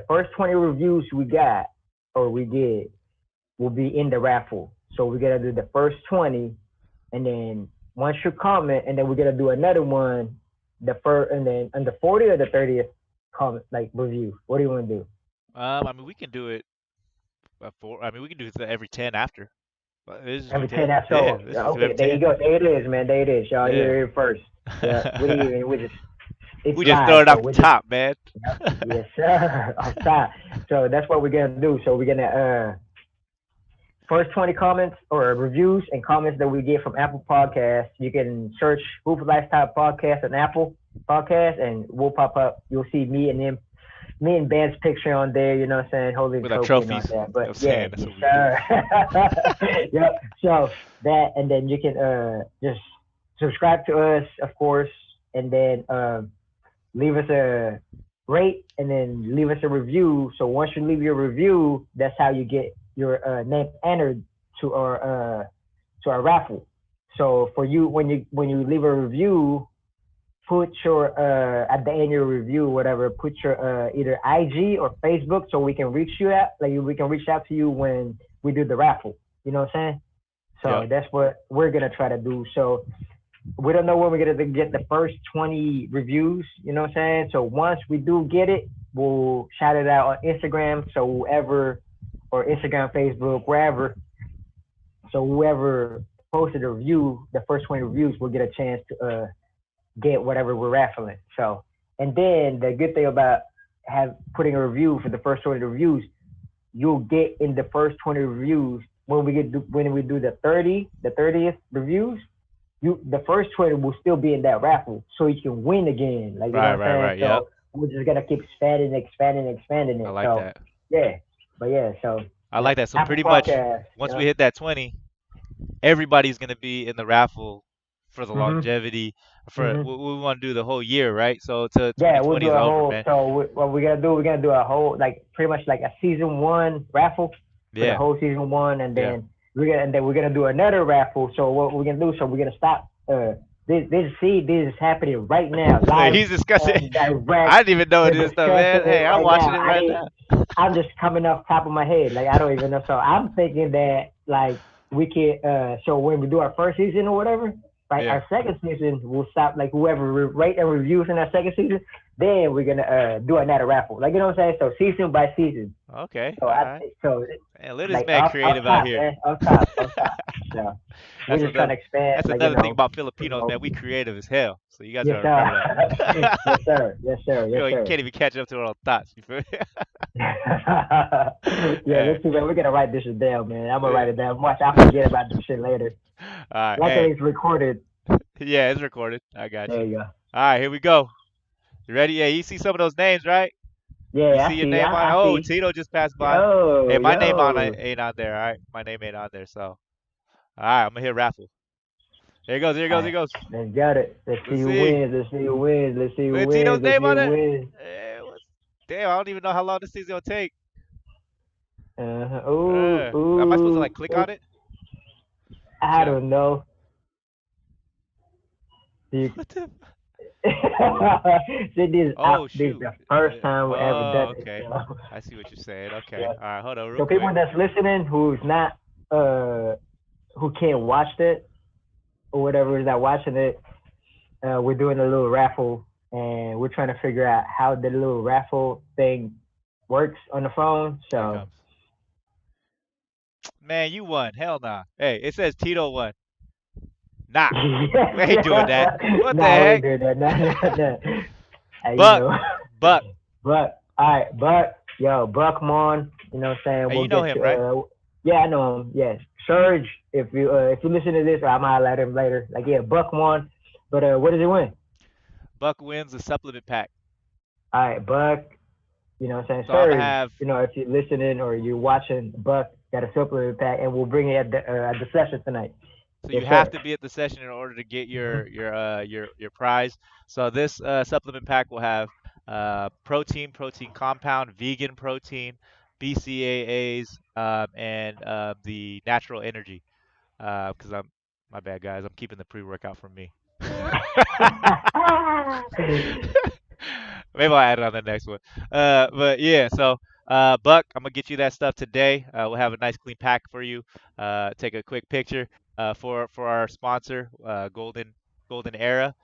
first 20 reviews we got or we did will be in the raffle. So we're gonna do the first 20, and then once you comment, and then we're gonna do another one, and then on the 40 or the 30th comment review. What do you want to do? I mean, we can do it we can do it every 10 after. Let's just do Every 10. 10 after. Yeah, let's just do Okay, every there you 10. go. There it is, man. There it is. Y'all Yeah. hear it first. Yeah, it's We just live, throw it so off the top, man. yes, sir. Off top. So that's what we're gonna do. So we're gonna first 20 comments or reviews and comments that we get from Apple Podcasts. You can search Hoop Lifestyle Podcast on Apple Podcast, and we'll pop up. You'll see me and Ben's picture on there. You know what I'm saying? Holding With our trophy and all trophies. that. But That's yeah, what we do. sir. Yep. So that, and then you can just subscribe to us, of course, and then leave us a rate and then leave us a review. So once you leave your review, that's how you get your name entered to our raffle. So for you, when you leave a review, put your at the end of your review, whatever, put your either IG or Facebook, so we can reach you out. We can reach out to you when we do the raffle. You know what I'm saying? So Yeah. that's what we're gonna try to do. So we don't know when we're gonna get the first 20 reviews. You know what I'm saying? So once we do get it, we'll shout it out on Instagram. So whoever, or Instagram, Facebook, wherever. So whoever posted a review, the first 20 reviews, will get a chance to get whatever we're raffling. So, and then the good thing about putting a review for the first 20 reviews, you'll get in the first 20 reviews when we do the 30th reviews. The first 20 will still be in that raffle, so you can win again. You know what I'm saying? Right. So Yep. we're just gonna keep expanding it. I like so, that. Yeah, but yeah, so I like that. So Apple pretty much Podcast, once we hit that 20, everybody's gonna be in the raffle for the longevity. We want to do the whole year, right? So to yeah, we'll 2020 do is a over, whole. man. So what we're gonna do a whole pretty much like a season 1 raffle for the Yeah. whole season 1, and then we're gonna do another raffle. So what we're gonna do? So we're gonna stop. This is happening right now. Live He's discussing. direct. I didn't even know We're this stuff, man. discussing Hey, it I'm right watching now. it right now. I'm just coming off top of my head. I don't even know. So I'm thinking that we can. So when we do our first season or whatever, Yeah. our second season, we'll stop whoever rate and reviews in our second season. Then we're gonna do another raffle. You know what I'm saying? So season by season. Okay. So All right. Man, look at this man off creative top, out here. man, off top. So we're That's just trying to expand. That's another thing about Filipinos, man. We creative as hell. So you guys Yes, gotta remember that. yes, sir. Yes, sir. Yes, You sir. can't even catch up to our own thoughts. You feel me? Yeah, let's see, man. We're gonna write this shit down, man. I'm gonna write it down. Watch, I'll forget about this shit later. All right. Luckily, Hey, it's recorded. yeah, it's recorded. I got There you. you go. All right, here we go. You ready? Yeah, you see some of those names, right? Yeah, You I see your see. name on? I Oh, see. Tito just passed by. Yo, Hey, my name yo. ain't on there. All right, my name ain't on there. So, All right, I'm gonna hit raffle. There he goes. Here he All goes. Here right, he goes. let's get it. Let's see Let's who see. wins. Let's see who wins. Let's see who Put Tito's wins. Let's name see on who it. wins. Damn, I don't even know how long this thing's gonna take. Ooh, Am I supposed to ooh, like click ooh. on it? I Should I? don't know. You, What the? see, this Oh this is shoot. the first time we ever Oh, done it. okay. So, I see what you're saying. Okay. yeah. All right. Hold on, real So people quick. that's listening who's not who can't watch it or whatever is that watching it, we're doing a little raffle and we're trying to figure out how the little raffle thing works on the phone. Here it So comes. Man, you won. Hell nah. Hey, it says Tito won. Nah, we ain't doing that. What the nah, we ain't heck? doing that. Nah, nah, nah. Hey, you Buck, know. Buck. But all right, but yo, Buck Mon, you know what I'm saying? Hey, We'll you know get him, to right? yeah, I know him. Yes. Surge, if you listen to this, I might highlight him later. Like yeah, Buck Mon. But what does he win? Buck wins the supplement pack. All right, Buck, you know what I'm saying? So I'm gonna Surge, have. you know, if you're listening or you're watching, Buck got a supplement pack and we'll bring it at the session tonight. So Yes, you have sir. to be at the session in order to get Mm-hmm. your prize. So this supplement pack will have protein compound, vegan protein, BCAAs, and the natural energy. Because I'm my bad guys, I'm keeping the pre-workout from me. Maybe I'll add it on the next one. But yeah, so Buck, I'm gonna get you that stuff today. We'll have a nice clean pack for you. Take a quick picture for our sponsor, Golden Era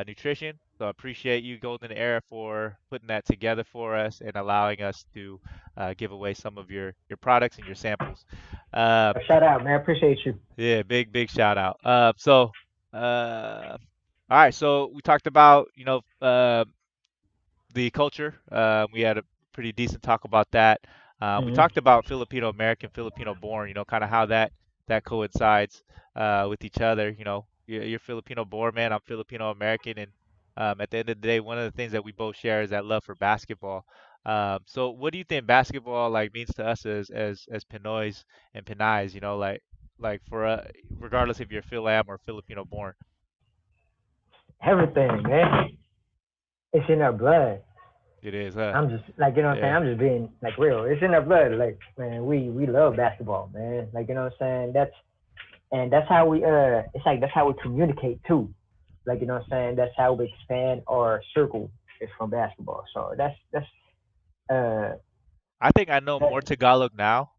Nutrition. So I appreciate you, Golden Era, for putting that together for us and allowing us to give away some of your products and your samples. Uh, Shout out, man. Appreciate you. yeah, big shout out. Uh, all right, so we talked about the culture. We had a pretty decent talk about that. We Mm-hmm. talked about Filipino American, Filipino born. Kind of how that coincides with each other. You're Filipino born, man. I'm Filipino American, and at the end of the day, one of the things that we both share is that love for basketball. So, what do you think basketball like means to us as Pinoys and Pinays? Like for regardless if you're Phil Am or Filipino born. Everything, man. It's in our blood. It is, huh? I'm just like you know what I'm saying. Yeah. I'm just being like real. It's in our blood. Like man, we love basketball, man. Like you know what I'm saying. That's how we It's like that's how we communicate too. Like you know what I'm saying. That's how we expand our circle is from basketball. So that's uh I think I know that more Tagalog now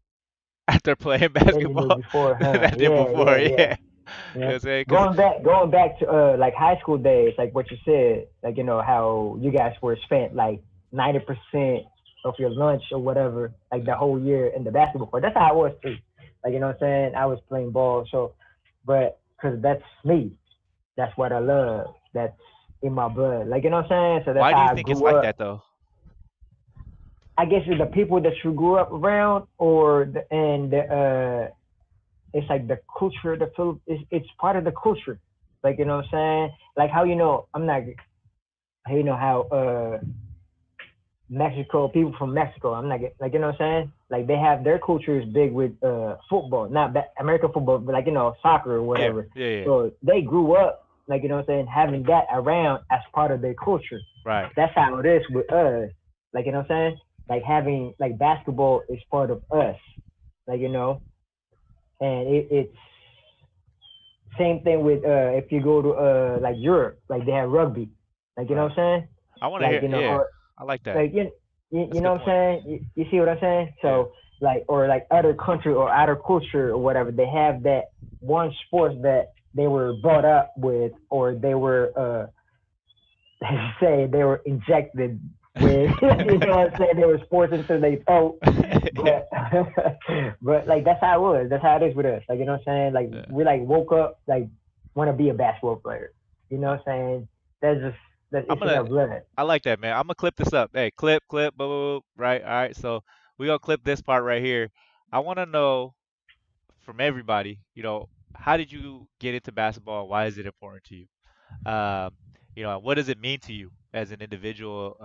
after playing than you knew basketball before, than huh? I did Yeah, before. yeah, yeah. Yeah. You know what Yeah. I'm saying? Because Going back to like high school days, like what you said, like you know how you guys were spent like 90% of your lunch or whatever, like the whole year in the basketball court. That's how I was too. Like you know what I'm saying? I was playing ball, so but because that's me, that's what I love. That's in my blood. Like you know what I'm saying? So that's why do you how I think it's grew like up. that though? I guess it's the people that you grew up around, or it's like the culture. It's part of the culture. Like you know what I'm saying? Like how you know I'm not. You know how Mexico people from Mexico. I'm not like you know what I'm saying. Like they have their culture is big with football, not American football, but like you know soccer or Yeah, whatever. yeah, yeah. So they grew up like you know what I'm saying, having that around as part of their culture. Right. That's how it is with us. Like you know what I'm saying? Like having like basketball is part of us. Like you know, and it's same thing with if you go to like Europe, like they have rugby. Like you know Right. what I'm saying? I want to Like hear. you know, Yeah, or I like that. like That's you a know good what I'm point. saying? You see what I'm saying? Yeah. So like or like other country or other culture or whatever, they have that one sport that they were brought up with or they were say they were injected with you know what I'm saying? They were sports into their throat. Yeah. But but like that's how it was. That's how it is with us. Like you know what I'm saying? Like Yeah. we like woke up like want to be a basketball player. You know what I'm saying? That's just that I'm it's in gonna. our blood. I like that, man. I'm gonna clip this up. Hey, clip, boop, boop, boop. Right. All right. So we gonna clip this part right here. I want to know from everybody. How did you get into basketball? Why is it important to you? Um, what does it mean to you as an individual?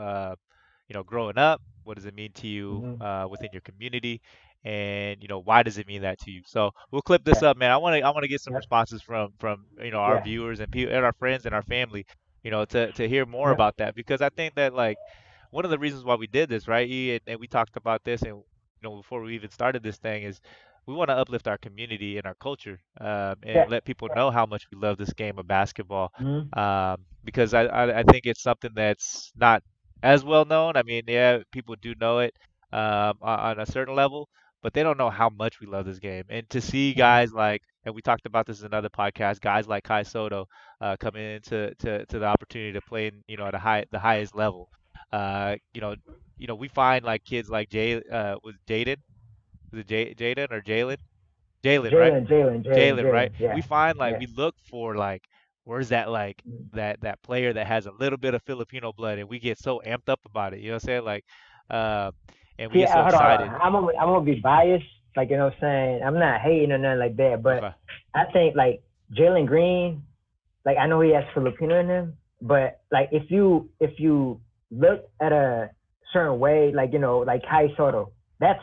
Growing up, what does it mean to you Hmm. within your community? and why does it mean that to you? So we'll clip this Yeah. up, man. I want to get some Yep. responses from our Yeah. viewers and people and our friends and our family, to hear more Yep. about that, because I think that, like, one of the reasons why we did this, right? And we talked about this, and before we even started this thing, is we want to uplift our community and our culture, Yeah. and let people know how much we love this game of basketball, Mm-hmm. because I think it's something that's not as well known. I mean, yeah, people do know it, on a certain level, but they don't know how much we love this game. And to see Mm-hmm. guys like, and we talked about this in another podcast, guys like Kai Soto, coming into to the opportunity to play in, at the highest level. Uh, you know, we find like kids like was Jaden, was it Jaden or Jalen? Jalen, right? Jalen, right? Jalen. Yeah. We find, like, Yeah. we look for, like, where's that, like, Mhm. that player that has a little bit of Filipino blood, and we get so amped up about it. You know what I'm saying? Like, uh, and we See, get so hold on. excited. I'm gonna be biased. Like, what I'm saying, I'm not hating or nothing like that, but Okay. I think like Jalen Green, like I know he has Filipino in him, but like if you look at a certain way, like like Kai Soto, that's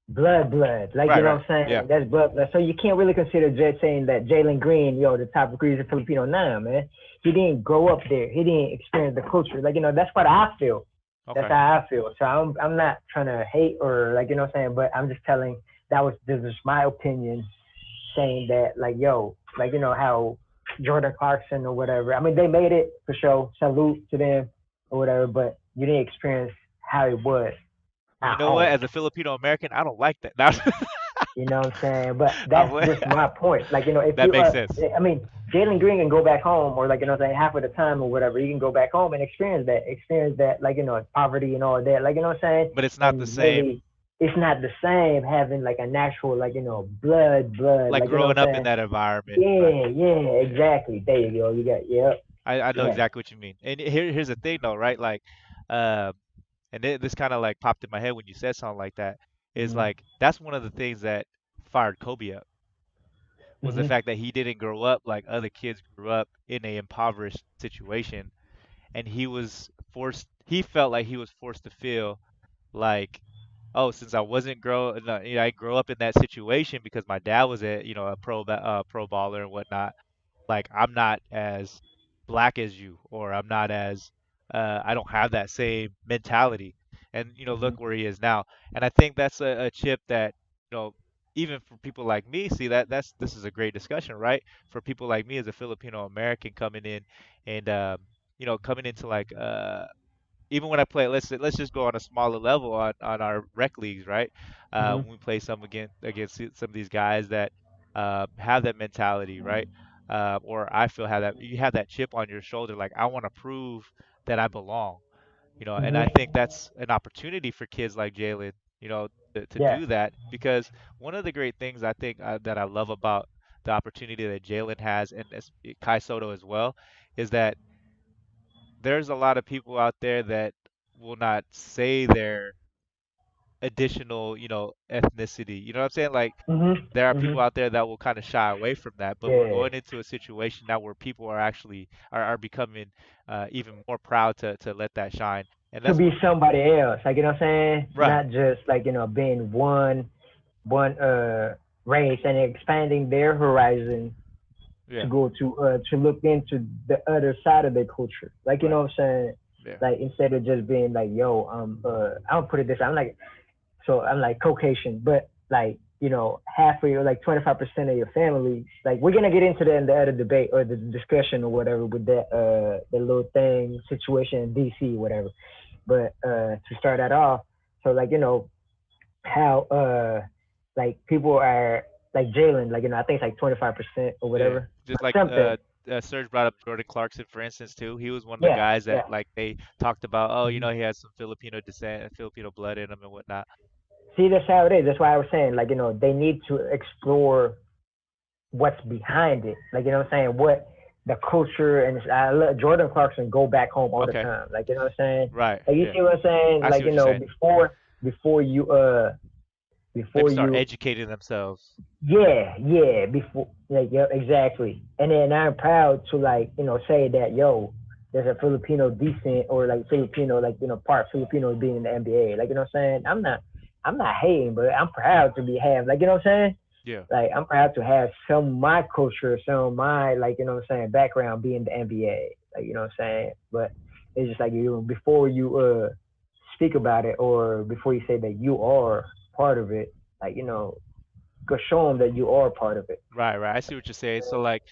blood. Like Right, right. what I'm Yeah. saying, that's blood. So you can't really consider just saying that Jalen Green, the top recruit is a Filipino. Nah, man, he didn't grow up there. He didn't experience the culture. Like that's what I feel. That's Okay. how I feel. So I'm not trying to hate or like what I'm saying, but I'm just telling this is my opinion, saying that like like how Jordan Clarkson or whatever. I mean they made it for sure. Salute to them or whatever, but you didn't experience how it was Well, you at know what? home. As a Filipino American, I don't like that. Now, You know what I'm saying? But that's just my point. Like, if that you makes sense. I mean, Jalen Green can go back home or like, what I'm saying, half of the time or whatever, he can go back home and experience that, like, poverty and all that, like, what I'm saying? But it's not the And same, really, it's not the same having like a natural, like, blood, like, like, growing what I'm up in saying? that environment. Right. Yeah, Yeah. exactly. There you go. You got, yeah, I know yeah. exactly what you mean. And here's the thing, though, right? Like, uh, and this kind of like popped in my head when you said something like that. Is Mm-hmm. like, that's one of the things that fired Kobe up, was the Mm-hmm. fact that he didn't grow up like other kids grew up in a impoverished situation, and he felt like he was forced to feel like, oh, since I wasn't I grew up in that situation because my dad was a pro baller and whatnot. Like, I'm not as black as you, or I'm not as I don't have that same mentality. And Mm-hmm. look where he is now. And I think that's a chip that, you know even for people like me, see, this is a great discussion, right? For people like me as a Filipino American coming in, and coming into, like, even when I play, let's just go on a smaller level on our rec leagues, right? Mm-hmm. When we play some against some of these guys that have that mentality, right? Or I feel have that you have that chip on your shoulder, like, I want to prove that I belong, and I Mm-hmm. think that's an opportunity for kids like Jalen, to Yeah. do that, because one of the great things I think, that I love about the opportunity that Jalen has, and Kai Soto as well, is that there's a lot of people out there that will not say their additional, ethnicity. You know what I'm saying? Like, there Mm-hmm. are people Mm-hmm. out there that will kind of shy away from that, but we're Yeah. going into a situation now where people are actually are becoming, even more proud to let that shine, and To that's be what. somebody else, like what I'm saying, Right. not just like being one race and expanding their horizon to Yeah. go to look into the other side of their culture. Like Right. what I'm saying, Yeah. like instead of just being like, yo, I'll put it this, I'm like Caucasian, but like half of your like 25% of your family, like we're gonna get into that in the other debate or the discussion or whatever with that the little thing situation in DC whatever. But to start that off, so like how like people are like Jalen, like I think it's like 25% or Yeah. whatever, Just like, something. Serge brought up Jordan Clarkson, for instance, too. He was one of the Yeah, guys that, yeah. like, they talked about, oh, Mm-hmm. he has some Filipino descent and Filipino blood in him and whatnot. See, that's how it is. That's why I was saying, like they need to explore what's behind it. Like what I'm saying, what the culture and I let Jordan Clarkson go back home all the Okay. time. Like what I'm saying. Right. Like you Yeah. see what I'm saying? I see Like what you're saying. before you Them before start you educating themselves. yeah before like yeah exactly. And then I'm proud to like say that there's a Filipino decent or like Filipino like part Filipino being in the NBA. Like what I'm saying. I'm not. I'm not hating, but I'm proud to be have like you know what I'm saying. Yeah. Like I'm proud to have some of my culture, some of my like you know what I'm saying background being the NBA. Like you know what I'm saying. But it's just like you before you speak about it or before you say that you are part of it. Like go show them that you are part of it. Right, right. I see what you're saying. So like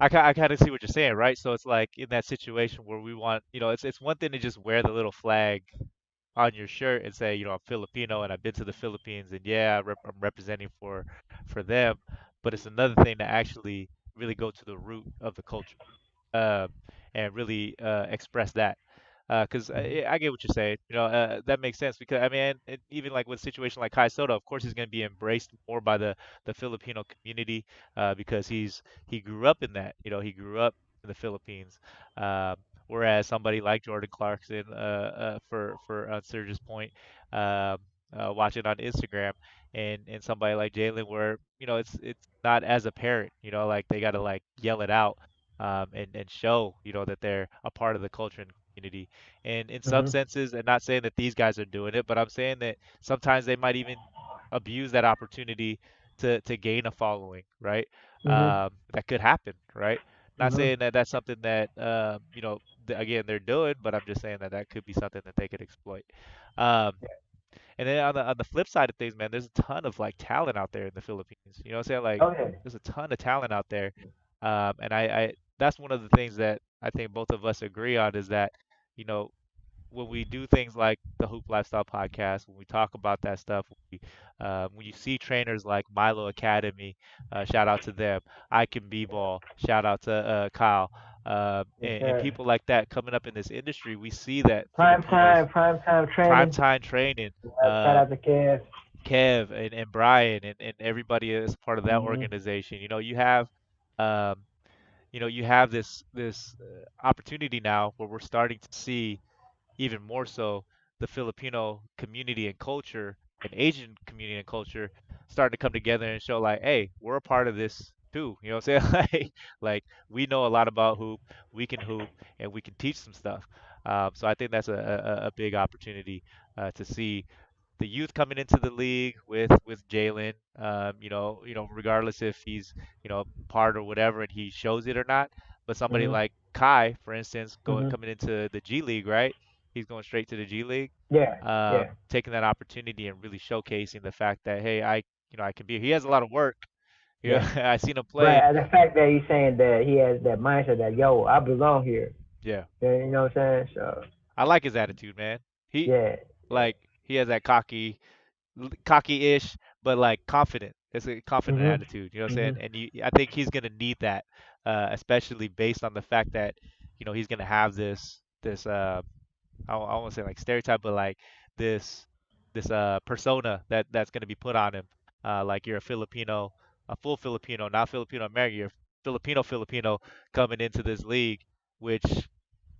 I kind of see what you're saying, right? So it's like in that situation where we want, it's one thing to just wear the little flag on your shirt and say, I'm Filipino and I've been to the Philippines and yeah, I'm representing for them, but it's another thing to actually really go to the root of the culture, uh, and really express that. Because I get what you're saying. That makes sense because I mean, even like with a situation like Kai Soto, of course he's going to be embraced more by the Filipino community, because he grew up in that. He grew up in the Philippines. Um, Whereas somebody like Jordan Clarkson, for Serge's point, um, watching on Instagram, and somebody like Jalen, where it's not as apparent. Like they got to like yell it out, and show that they're a part of the culture and community. And in some Mhm. senses, and not saying that these guys are doing it, but I'm saying that sometimes they might even abuse that opportunity to gain a following, right? Mhm. That could happen, right? Not Mhm. saying that that's something that again they're doing, but I'm just saying that that could be something that they could exploit. Um, and then on the flip side of things, man, there's a ton of like talent out there in the Philippines. You know what I'm saying? Like Oh yeah. there's a ton of talent out there. And I that's one of the things that I think both of us agree on is that, you know, when we do things like the Hoop Lifestyle podcast, when we talk about that stuff, when you see trainers like Milo Academy, shout out to them. I Can B-Ball, shout out to Kyle, Yes and sir. people like that coming up in this industry, we see that Filipinos Prime time prime training. time training, Shout uh, out to Kev. Kev and Brian and everybody is part of that Mhm. organization. Um, you have this opportunity now where we're starting to see even more so the Filipino community and culture and Asian community and culture starting to come together and show like, hey, we're a part of this too. You know what I'm saying? Like we know a lot about hoop, we can hoop, and we can teach some stuff. So I think that's a big opportunity to see the youth coming into the league with Jalen. Regardless if he's part or whatever, and he shows it or not. But somebody Mhm. like Kai, for instance, going Mhm. coming into the G League, right? He's going straight to the G League, Yeah. Yeah. taking that opportunity and really showcasing the fact that hey, I can be. He has a lot of work. Yeah. I seen him play. Right. And the fact that he's saying that he has that mindset that yo, I belong here. Yeah, Yeah, you know what I'm saying? So I like his attitude, man. He yeah. Yeah. like he has that cocky-ish, but like confident. It's a confident Mhm. attitude, you know what I'm saying? Mhm. And I think he's gonna need that, especially based on the fact that, he's gonna have this I won't say like stereotype, but like this this persona that's gonna be put on him. Like you're a Filipino, a full Filipino, not Filipino American. You're Filipino Filipino coming into this league, which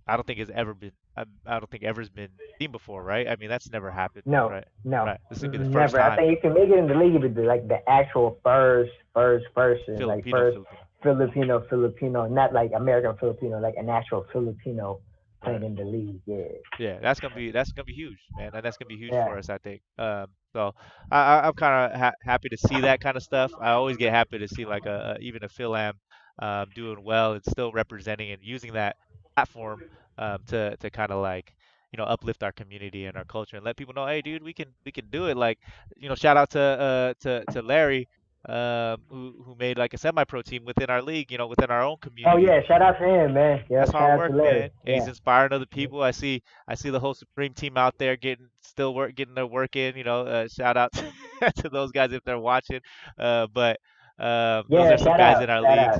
I don't think has ever been. I don't think ever's been seen before, right? I mean, that's never happened, No. right? No. Right. This is gonna be the Mm-mm, first never. I time think you can make it in the league with like the actual first person, like Filipino first Filipino. Filipino, not like American Filipino, like an actual Filipino playing Right. in the league. Yeah. Yeah, that's gonna be huge, man, and that's gonna be huge Yeah. for us, I think. So I'm kind of happy to see that kind of stuff. I always get happy to see like even a Phil Am doing well and still representing and using that platform to kind of like uplift our community and our culture and let people know, hey, dude, we can do it. Like shout out to Larry, who made like a semi-pro team within our league, within our own Oh community. yeah, shout out to him, man. That's Yep, shout hard out to work, Larry. man, and he's Yeah. inspiring other people. I see the whole Supreme team out there getting their work in. Shout out to those guys if they're watching. But those Yeah, are some guys in our leagues.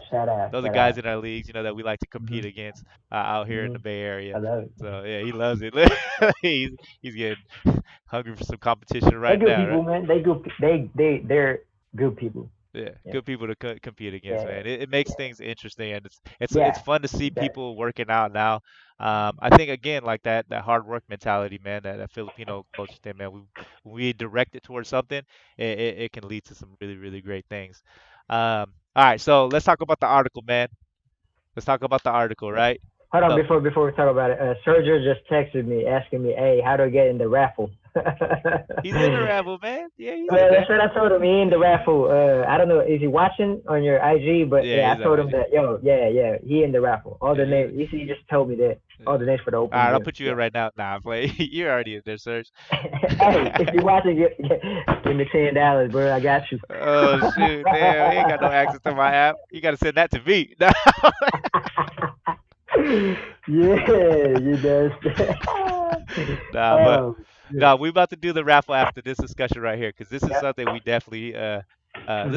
Those are shout guys out. in our leagues, that we like to compete Mhm. against out here in the Mhm. Bay I Area. love it. So yeah, he loves it. He's getting hungry for some competition They right good now, people, right? man. They're good people. Yeah, Yeah. good people to compete against, Yeah. man. It makes Yeah. things interesting, and it's Yeah. fun to see That. people working out now. I think again, like that hard work mentality, man, that Filipino culture thing, man. We direct it towards something, it can lead to some really really great things. All right, so let's talk about the article, man. Let's talk about the article, Yeah. right? Hold on, So before we talk about it, Sergio just texted me asking me, "Hey, how do I get in the raffle?" he's in the raffle, man. Yeah, he's in there. That's what I told him. He in the raffle. I don't know. Is he watching on your IG? But Yeah, yeah, he's I on told him IG. that. Yo, yeah, he in the raffle. All Yeah, the names. You see, he just told me that all the names for the All open right, I'll gym. put you in Yeah. right now. Nah, I'm playing. You're already in there, Serge. Hey, if you're watching, give me $10, bro. I got you. Oh shoot, damn, he ain't got no access to my app. You gotta send that to me. Yeah, you does. Nah, but Oh, yeah. no, we about to do the raffle after this discussion right here because this is Yep. something we definitely this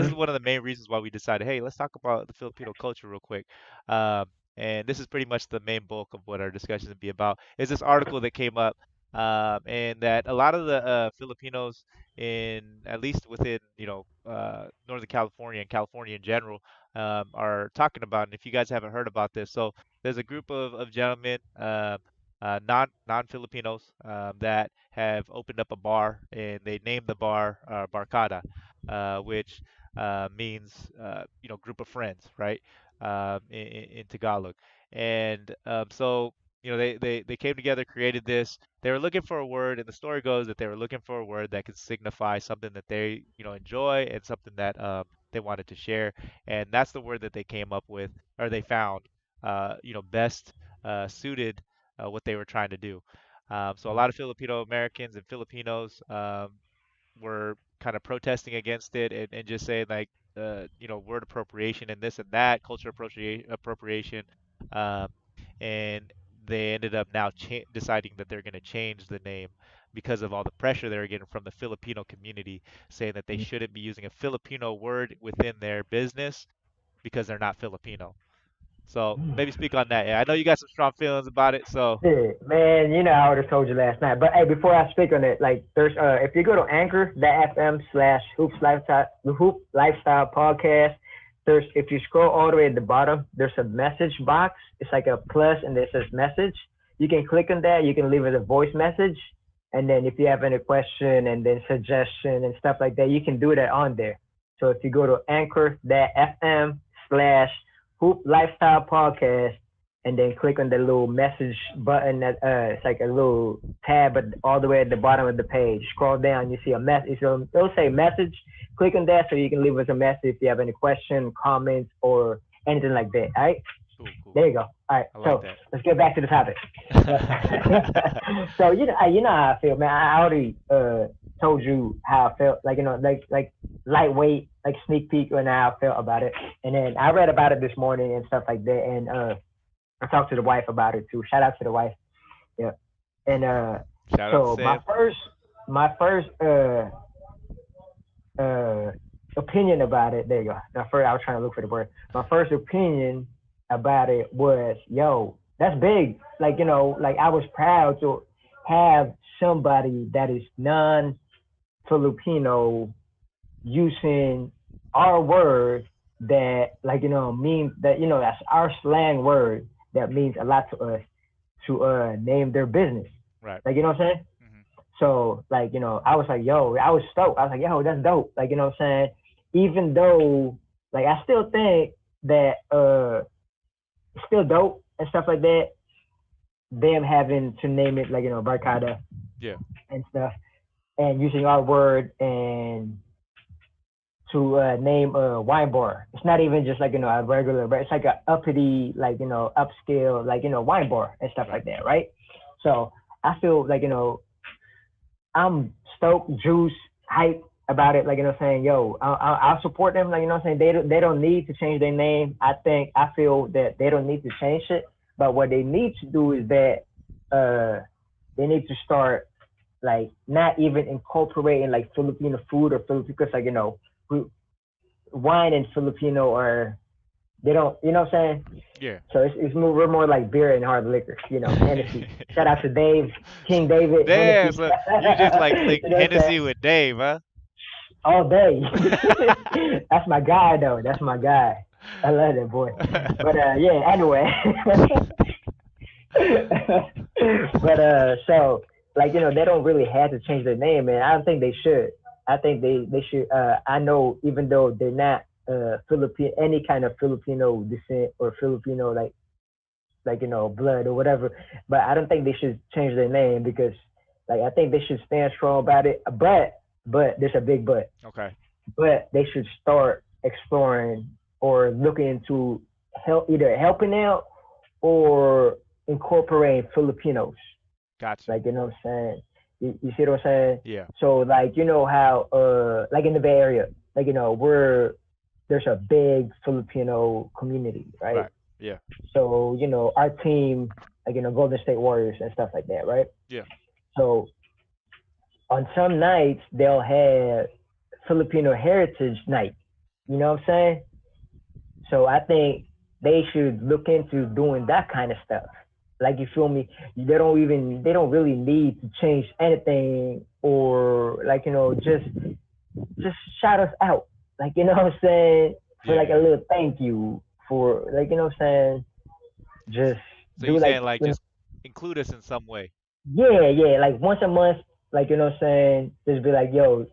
is Mhm. one of the main reasons why we decided, hey, let's talk about the Filipino culture real quick. Um, and this is pretty much the main bulk of what our discussion would be about. Is this article that came up, and that a lot of the Filipinos in at least within Northern California and California in general are talking about. And if you guys haven't heard about this, so there's a group of gentlemen. Non Filipinos that have opened up a bar and they named the bar Barkada, which means group of friends, right? In Tagalog, and so they came together, created this. They were looking for a word, and the story goes that they were looking for a word that could signify something that they enjoy and something that they wanted to share, and that's the word that they came up with or they found best suited what they were trying to do. So a lot of Filipino Americans and Filipinos were kind of protesting against it and just saying like, word appropriation and this and that, culture appropriation, um, and they ended up now deciding that they're going to change the name because of all the pressure they were getting from the Filipino community, saying that they shouldn't be using a Filipino word within their business because they're not Filipino. So maybe speak on that. Yeah, I know you got some strong feelings about it. So Yeah, man, you know I would have told you last night. But hey, before I speak on it, like there's if you go to anchor.fm/hoop lifestyle podcast, there's if you scroll all the way at the bottom, there's a message box. It's like a plus and it says message. You can click on that, you can leave it a voice message. And then if you have any question and then suggestion and stuff like that, you can do that on there. So if you go to anchor.fm/hoop lifestyle podcast and then click on the little message button that it's like a little tab all the way at the bottom of the page. Scroll down, you see a message. It'll say message. Click on that so you can leave us a message if you have any question, comments, or anything like that. All right. cool. There you go. All right. I like So that. let's get back to the topic. So you know how I feel, man. I already told you how I felt, like like lightweight, like sneak peek on how I felt about it, and then I read about it this morning and stuff like that, and I talked to the wife about it too. Shout out to the wife. Yeah. And Shout out to so Sam. my first opinion about it. There you go. Now first I was trying to look for the word. My first opinion about it was, yo, that's big. Like, like I was proud to have somebody that is non-Filipino using our word that, like, means that, that's our slang word that means a lot to us to name their business. Right. Like, you know what I'm saying? Mm-hmm. So, like, I was like, yo, I was stoked. I was like, yo, that's dope. Like, you know what I'm saying? Even though, like, I still think that it's still dope and stuff like that. Them having to name it, like, Barkada Yeah. and stuff, and using our word and to name a wine bar. It's not even just like, a regular, but it's like a uppity, like, upscale, like, wine bar and stuff like that, right? So I feel like, I'm stoked, juice, hype about it. Like, saying, yo, I'll support them. Like, saying, they don't need to change their name. I feel that they don't need to change it. But what they need to do is that they need to start, like, not even incorporating like Filipino food or Filipino, because, like, wine and Filipino are, they don't, you know what I'm saying? Yeah. So we're more like beer and hard liquor, Hennessy. Shout out to Dave, King David. Damn, Hennessy. so you just like link You know what I'm Hennessy saying? with Dave, huh? All day. That's my guy, though. That's my guy. I love that boy. But yeah, anyway. But so, like, they don't really have to change their name, man. I don't think they should. I think they should. I know, even though they're not Filipino, any kind of Filipino descent or Filipino, like, like blood or whatever. But I don't think they should change their name because like I think they should stand strong about it. But there's a big but. Okay. But they should start exploring or looking into either helping out or incorporating Filipinos. Gotcha. Like what I'm saying. You see what I'm saying? Yeah. So like how like in the Bay Area, like we're there's a big Filipino community, right? Right. Yeah. So our team, like Golden State Warriors and stuff like that, right? Yeah. So on some nights they'll have Filipino Heritage Night. You know what I'm saying? So I think they should look into doing that kind of stuff. Like you feel me? They don't really need to change anything or like just shout us out. Like what I'm saying? For like a Yeah. little thank you for like what I'm saying? Just So you do saying like like just include us in some way? yeah, like once a month, like what I'm saying, just be like, yo,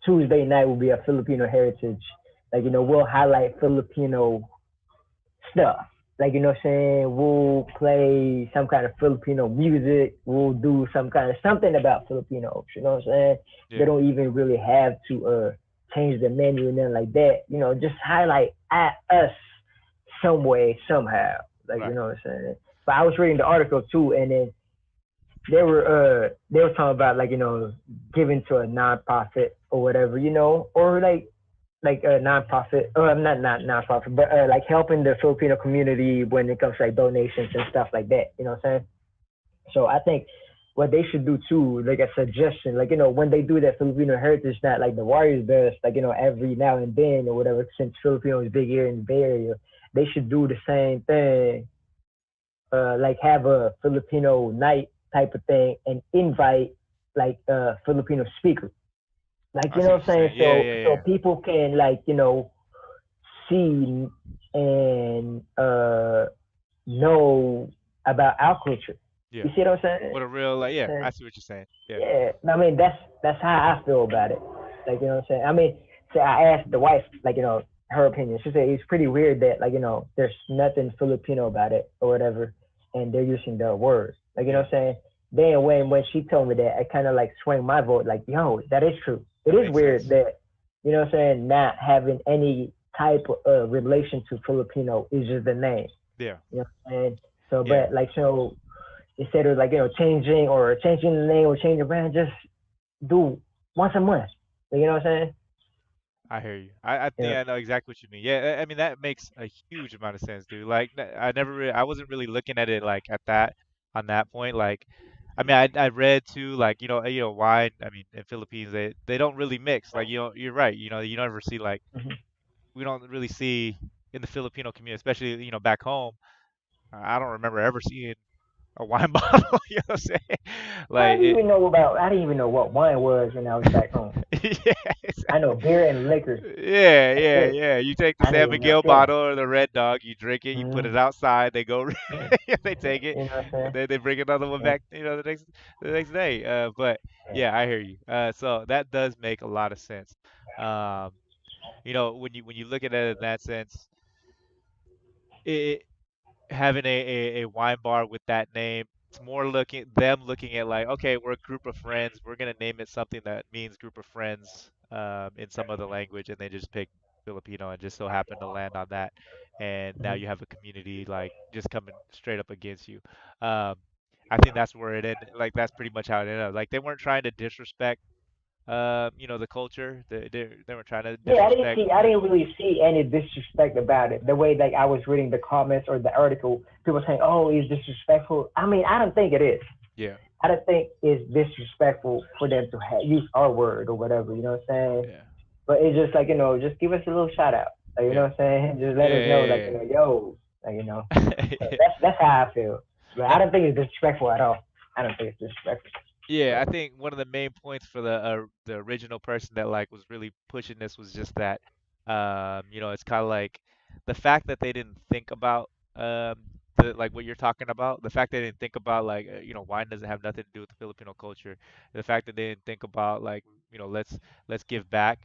Tuesday night will be a Filipino heritage. Like, we'll highlight Filipino stuff. Like, what I'm saying, we'll play some kind of Filipino music. We'll do some kind of something about Filipinos. You know what I'm saying? They Yeah. don't even really have to change the menu and then like that. Just highlight at us some way, somehow. Like, you Right. know what I'm saying? But I was reading the article too, and then they were talking about like giving to a nonprofit or whatever, or like a nonprofit, or not nonprofit, but like helping the Filipino community when it comes to like donations and stuff like that. You know what I'm saying? So I think what they should do too, like a suggestion, like when they do that Filipino Heritage Night, like the Warriors does, like every now and then or whatever, since Filipino is big here in the Bay Area, they should do the same thing. Like have a Filipino night type of thing and invite like a Filipino speaker. Like I see what what I'm you're saying? saying. Yeah. So Yeah. people can like, see and know about our culture. Yeah. You see what I'm saying? What a real like. Yeah. And I see what you're saying. Yeah. yeah, I mean that's how I feel about it. Like what I'm saying. I mean, so I asked the wife, like her opinion. She said it's pretty weird that like there's nothing Filipino about it or whatever, and they're using the word. Like what Yeah. I'm saying. Then when she told me that, I kind of like swing my vote. Like yo, that is true. It That is makes weird sense. that what I'm saying, not having any type of relation to Filipino is just the name. Yeah. You know what I'm saying? So, Yeah. but like so instead of like changing the name or changing the brand, just do once a month. Like, you know what I'm saying? I hear you. I think Yeah. I know exactly what you mean. Yeah, I mean that makes a huge amount of sense, dude. Like I never really, I wasn't really looking at it like at that on that point. Like, I mean, I read too, like wine. I mean, in Philippines they don't really mix. Like you're right. You never see like Mm-hmm. we don't really see in the Filipino community, especially back home. I don't remember ever seeing a wine bottle. You know what I'm saying? Like it. I didn't even know what wine was when I was back home. Yeah, I know exactly. beer and liquor. Yeah, That's yeah, it. yeah. You take the I San need Miguel nothing else. bottle or the Red Dog, you drink it, you put it Mm-hmm. outside, they go, Yeah. they take it, You know what I'm and saying? then they bring another one Yeah. back, the next day. But Yeah. yeah, I hear you. So that does make a lot of sense. Um, when you look at it in that sense, it, having a wine bar with that name, it's more looking at like, okay, we're a group of friends. We're gonna name it something that means group of friends in some other language, and they just pick Filipino and just so happen to land on that. And now Mm-hmm. you have a community like just coming straight up against you. Um, I think that's where it ended. Like that's pretty much how it ended up. Like they weren't trying to disrespect, the culture. They weren't trying to Yeah, disrespect. I didn't really see any disrespect about it. The way like I was reading the comments or the article, people saying, "Oh, it's disrespectful." I mean, I don't think it is. Yeah, I don't think it's disrespectful for them to use our word or whatever. You know what I'm saying? yeah, But it's just like just give us a little shout out. Like, you know yeah, what I'm saying? Just let us know, like yeah, yo, like So yeah. that's how I feel. But No, I don't think it's disrespectful at all. I don't think it's disrespectful. yeah, I So. think one of the main points for the original person that like was really pushing this was just that it's kind of like the fact that they didn't think about like what you're talking about, the fact they didn't think about like wine doesn't have nothing to do with the Filipino culture, the fact that they didn't think about like let's give back.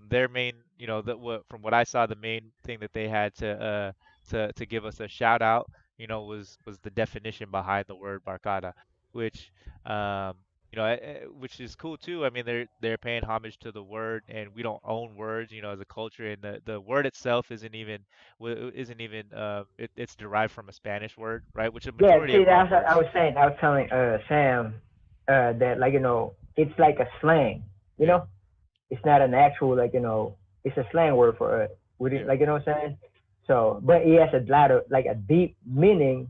Their main from what I saw, the main thing that they had to give us a shout out. was the definition behind the word barcada, which um, which is cool too. I mean, they're paying homage to the word, and we don't own words, as a culture, and the word itself it's derived from a Spanish word, right? Which a Yeah, majority see, of our that's what I words. was saying. I was telling Sam that like it's like a slang. You Yeah, know, it's not an actual like it's a slang word for would it yeah, like what I'm saying? So, but it has a lot of like a deep meaning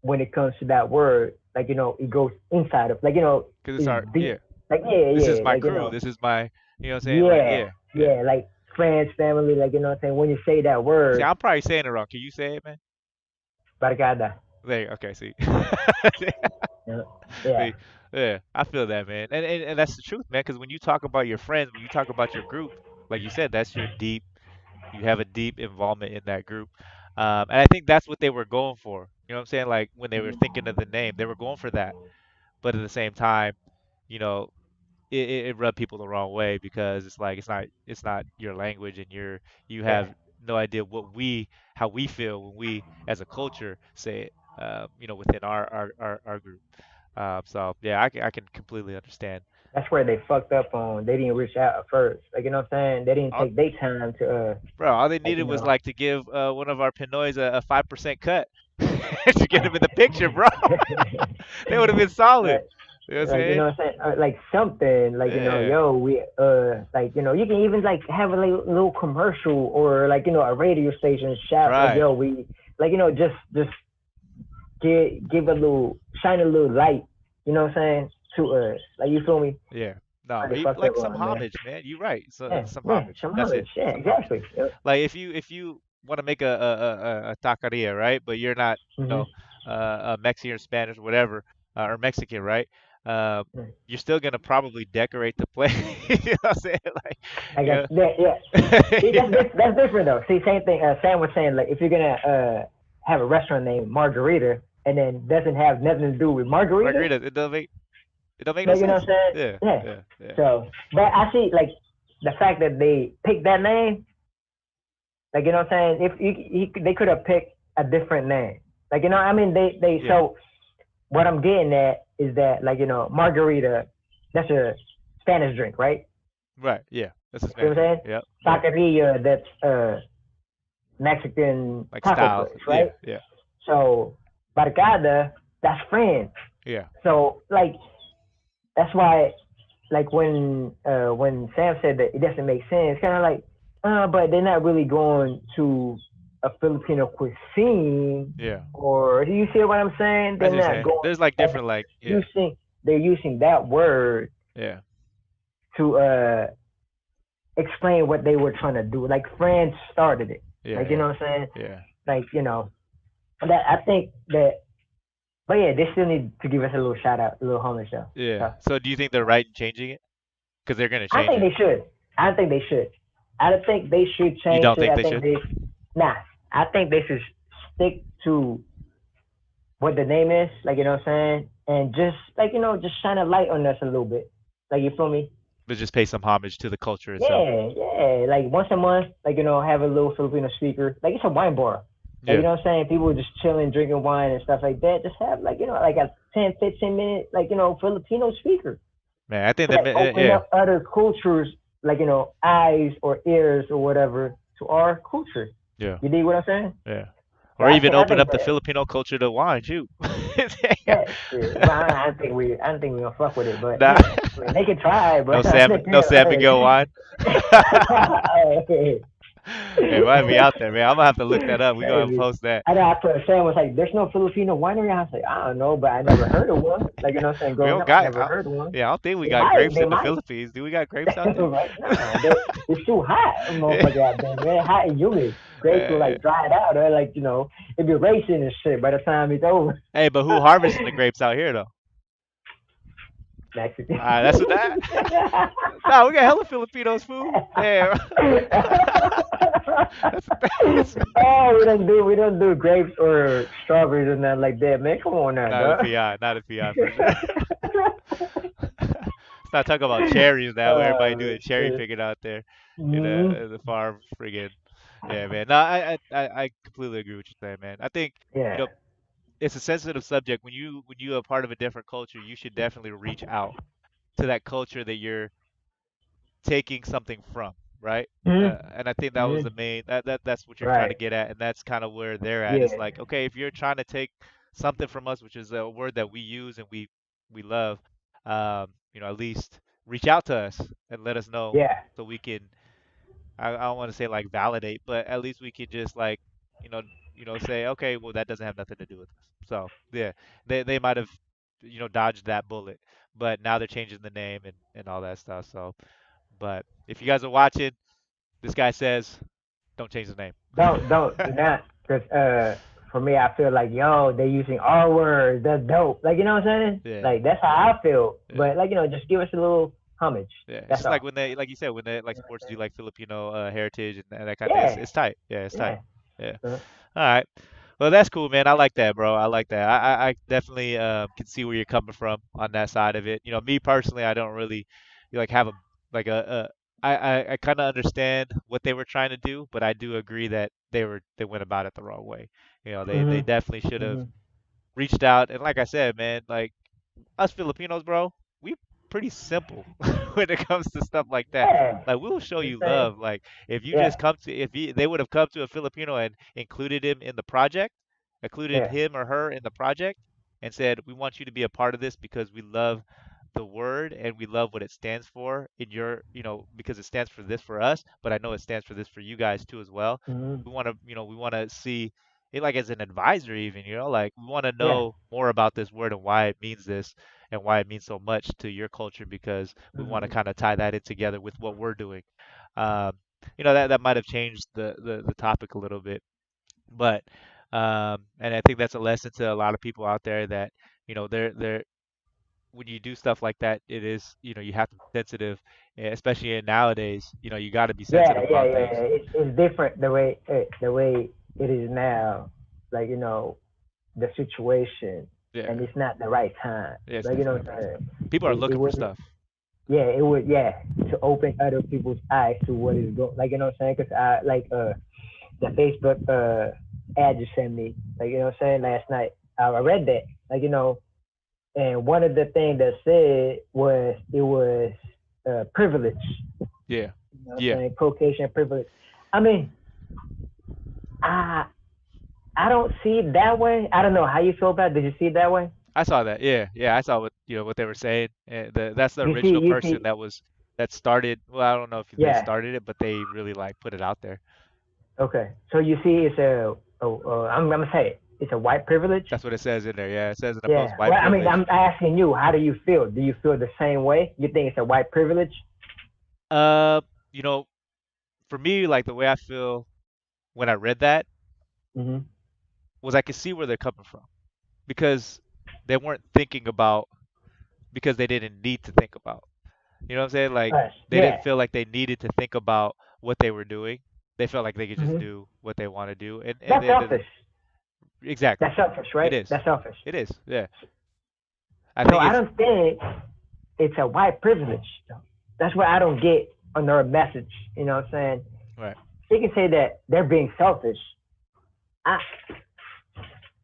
when it comes to that word. Like it goes inside of like because it's it's our deep. yeah. Like yeah, This is yeah, my like crew. This is my, what I'm saying? Like, yeah, yeah, yeah. yeah, like friends, family, like what I'm saying. When you say that See, word, I'm probably saying it wrong. Can you say it, man? barcada. There, okay, see. Yeah, yeah, See, yeah, I feel that, man. And that's the truth, man, because when you talk about your friends, when you talk about your group, like you said, you have a deep involvement in that group. And I think that's what they were going for. You know what I'm saying? Like when they were thinking of the name, they were going for that. But at the same time, you know, it rubbed people the wrong way because it's like it's not your language, and you yeah. have no idea how we feel when we as a culture say it, within our group. So yeah, I can completely understand. That's where they fucked up on. They didn't reach out at first. Like what I'm saying, they didn't All, take their time to bro, all they like needed was like to give one of our Pinoys a 5% cut to get him in the picture, bro. They would have been solid. like You know what I'm like saying? what I'm saying, like something like Yeah. yo, we like you can even like have a little commercial or like a radio station shout like Right. yo, we like just give a little shine a little light. You know what I'm saying to like you feel me? Yeah. No, They fucked like up some on it, man. homage, man. You're right. So Yeah, some yeah, homage. some That's homage. it. Yeah, Some homage. exactly. Yep. Like if you want to make a taqueria, right? But you're not, Mhm. Mexican or Spanish or whatever, or Mexican, right? Um, Yeah. you're still gonna probably decorate the place. You know what I'm saying? Like, I you guess know, yeah, yeah. See, yeah. that's different though. See, same thing. Sam was saying like if you're gonna have a restaurant named Margarita and then doesn't have nothing to do with margarita, Margaritas. It don't make no like you know what sense. I'm saying? Yeah, Yeah. yeah, yeah. So, but I see like the fact that they picked that name, like you know what I'm saying? If they could have picked a different name, like I mean they Yeah. so what I'm getting at is that like margarita, that's a Spanish drink, right? Right. Yeah. That's a You know Spanish what I'm drink. saying? Yep. Yep. Taqueria, that's Mexican Like taco styles. place, Yeah. right? Yeah. So barcada, that's French. Yeah. So like that's why like when Sam said that it doesn't make sense, kind of like but they're not really going to a Filipino cuisine, Yeah. or do you see what I'm saying? I They're see what you're not saying. going There's like like different like yeah. using they're using that word Yeah. to explain what they were trying to do. Like France started it. Yeah. Like you Yeah. know what I'm saying? Yeah. Like that I think that. But yeah, they still need to give us a little shout out, a little homage though. Yeah. So So do you think they're right in changing it? Because they're gonna I change think it. they should. I think they should. I don't think they should You change don't it. think I they think should? they nah. I think they should stick to what the name is. Like you know what I'm saying, and just like just shine a light on us a little bit. Like you feel me? But just pay some homage to the culture itself. Yeah, yeah. Like once a month, like have a little Filipino speaker. Like it's a wine bar. Like you Yeah. know what I'm saying? People just chilling, drinking wine and stuff like that. Just have like like a 10, 15 minute like Filipino speaker. Man, I think To, that like open yeah. up other cultures, like eyes or ears or whatever to our culture. Yeah. You dig what I'm saying? Yeah. So Or even I open think up the that Filipino culture to wine, shoot. that shit. But I don't think we gonna fuck with it. But Nah. I mean, they can try. No But I Sam, think no San Miguel wine. hey, It might be out there, man. I'm gonna have to look that up. We gonna maybe. post that. I know. I told Sam was like, "There's no Filipino winery." I was like, "I don't know, but I never heard of one." Like you know what I'm saying? We Growing don't up, I got. never heard of one. Yeah, I don't think we They got might. grapes They in the might. Philippines. Do we got grapes out there? Right? Nah, it's too hot, motherfucker, out there, man. Hot and humid. Grapes will Uh, like dry it out. Or like it'd be racing and shit by the time it's over. hey, but who harvesting the grapes out here though? Mexican. That's what that. Nah, we got hella Filipinos food. Damn. That's the thing. Oh, we don't do grapes or strawberries or nothing like that, man. Come on now, Not a dog. PI, not a PI for sure. Let's not talk about cherries now, where everybody doing cherry Shit. picking out there Mhm. in the farm, friggin'. Yeah, man. No, I completely agree with you saying, man. I think, you Yeah. know, it's a sensitive subject. When you are part of a different culture, you should definitely reach out to that culture that you're taking something from, right? Mm-hmm. And I think that was Mm-hmm. the main that's what you're trying to Right. get at, and that's kind of where they're at. It's Yeah. like, okay, if you're trying to take something from us, which is a word that we use and we love, at least reach out to us and let us know Yeah. so we can. I don't want to say like validate, but at least we can just like, you know, say, okay, well that doesn't have nothing to do with us. So yeah, they might have, dodged that bullet, but now they're changing the name and all that stuff. So. But if you guys are watching, this guy says, don't change the name. Don't do not, because for me, I feel like yo, they using our words. That's dope. Like you know what I'm saying? Yeah, Like that's how I feel. yeah, But like just give us a little homage. yeah. It's That's just like all. when they, like you said, when they like You know sports what do I'm like Filipino heritage and that kind of thing. saying? It's tight. Yeah, it's Yeah. tight. Yeah. Yeah. All right. Well, that's cool, man. I like that, bro. I like that. I definitely can see where you're coming from on that side of it. Me personally, I don't really like have a like a I kind of understand what they were trying to do, but I do agree that they went about it the wrong way. They Mhm. definitely should have Mhm. reached out, and like I said, man, like us Filipinos, bro, we pretty simple when it comes to stuff like that. Yeah. Like we'll show The you same. love. Like if you Yeah. just come to if you, they would have come to a Filipino and included him in the project, included Yeah. him or her in the project, and said, "We want you to be a part of this because we love the word and we love what it stands for in your, because it stands for this for us, but I know it stands for this for you guys too as well. Mhm. We want to see it like as an advisor even, like we want to Yeah. know more about this word and why it means this and why it means so much to your culture because we want to Mhm. kind of tie that in together with what we're doing. Um, that might have changed the topic a little bit, but and I think that's a lesson to a lot of people out there that they're when you do stuff like that, it is you have to be sensitive, especially in nowadays. You got to be sensitive Yeah. Yeah. about Yeah. things. Yeah. It's different the way it is now. Like the situation, Yeah, and it's not the right time. yeah, it's Like definitely what not I'm right time. saying? People are It looking for wasn't. stuff. Yeah, it would. Yeah, to open other people's eyes to what is going. Like what I'm saying? Because I like the Facebook ad you sent me. Like what I'm saying last night. I read that. Like and one of the things that said was it was privilege. Yeah, You know what I'm yeah, saying? Caucasian privilege. I mean, I I don't see it that way. I don't know how you feel about it. Did you see it that way? I saw that. Yeah, yeah, I saw what they were saying. And that's the original You person see, that started. Well, I don't know if they yeah. started it, but they really like put it out there. Okay. So you see, it's I'm gonna say it. It's a white privilege. That's what it says in there. Yeah, it says in the post, Yeah. white Well, I mean, privilege. I'm asking you, how do you feel? Do you feel the same way? You think it's a white privilege? Uh, you know, for me, like the way I feel when I read that Mm-hmm. was I could see where they're coming from because they weren't thinking about because they didn't need to think about. You know what I'm saying? Like Us. they didn't Yeah. feel like they needed to think about what they were doing. They felt like they could just Mm-hmm. do what they want to do. And at That's the end of the selfish. exactly. That's selfish, It right? is. That's selfish. It is. Yeah. I So think I it's don't think it's a white privilege. That's what I don't get on their message. You know what I'm saying? right. They can say that they're being selfish. I,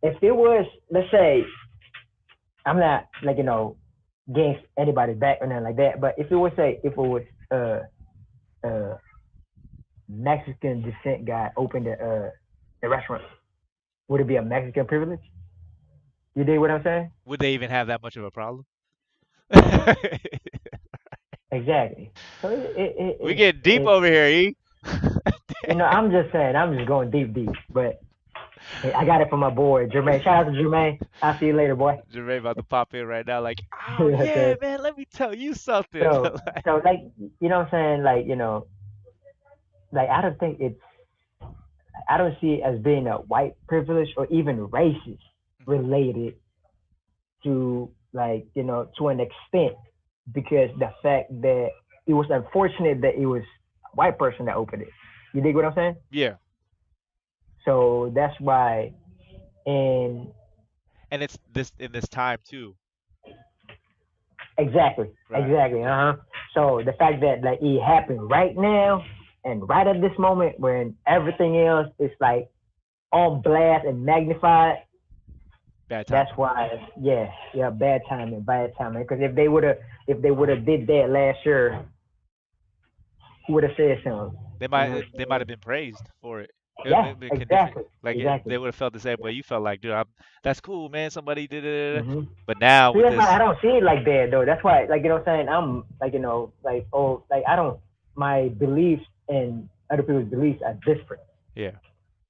if it was, let's say, I'm not like against anybody's back or nothing like that. But if it was uh Mexican descent guy opened the restaurant, would it be a Mexican privilege? You dig what I'm saying? Would they even have that much of a problem? Exactly. So We getting deep over here, E. I'm just saying, I'm just going deep, but hey, I got it from my boy Jermaine. Shout out to Jermaine. I'll see you later, boy. Jermaine about to pop in right now, like, oh yeah, Okay. man, let me tell you something. So Like, so like what I'm saying, like like I don't see it as being a white privilege or even racist related to like to an extent, because the fact that it was unfortunate that it was a white person that opened it. You dig what I'm saying? yeah, So that's why. And and it's this in this time too, exactly, right? exactly. So the fact that like it happened right now and right at this moment when everything else is like on blast and magnified, Bad That's timing. why, yeah, yeah, bad timing. Because if they would have did that last year, who would have said something? They You know what I'm might have saying? been praised for it. It Yeah, may been condition exactly, like exactly. they would have felt the same way you felt like, dude, that's cool, man. Somebody did it. hmm But now See, with that's why I this, don't see it like that though. That's why, like, you know what I'm saying? I'm like, like, oh, like, I don't. My beliefs and other people's beliefs are different. yeah,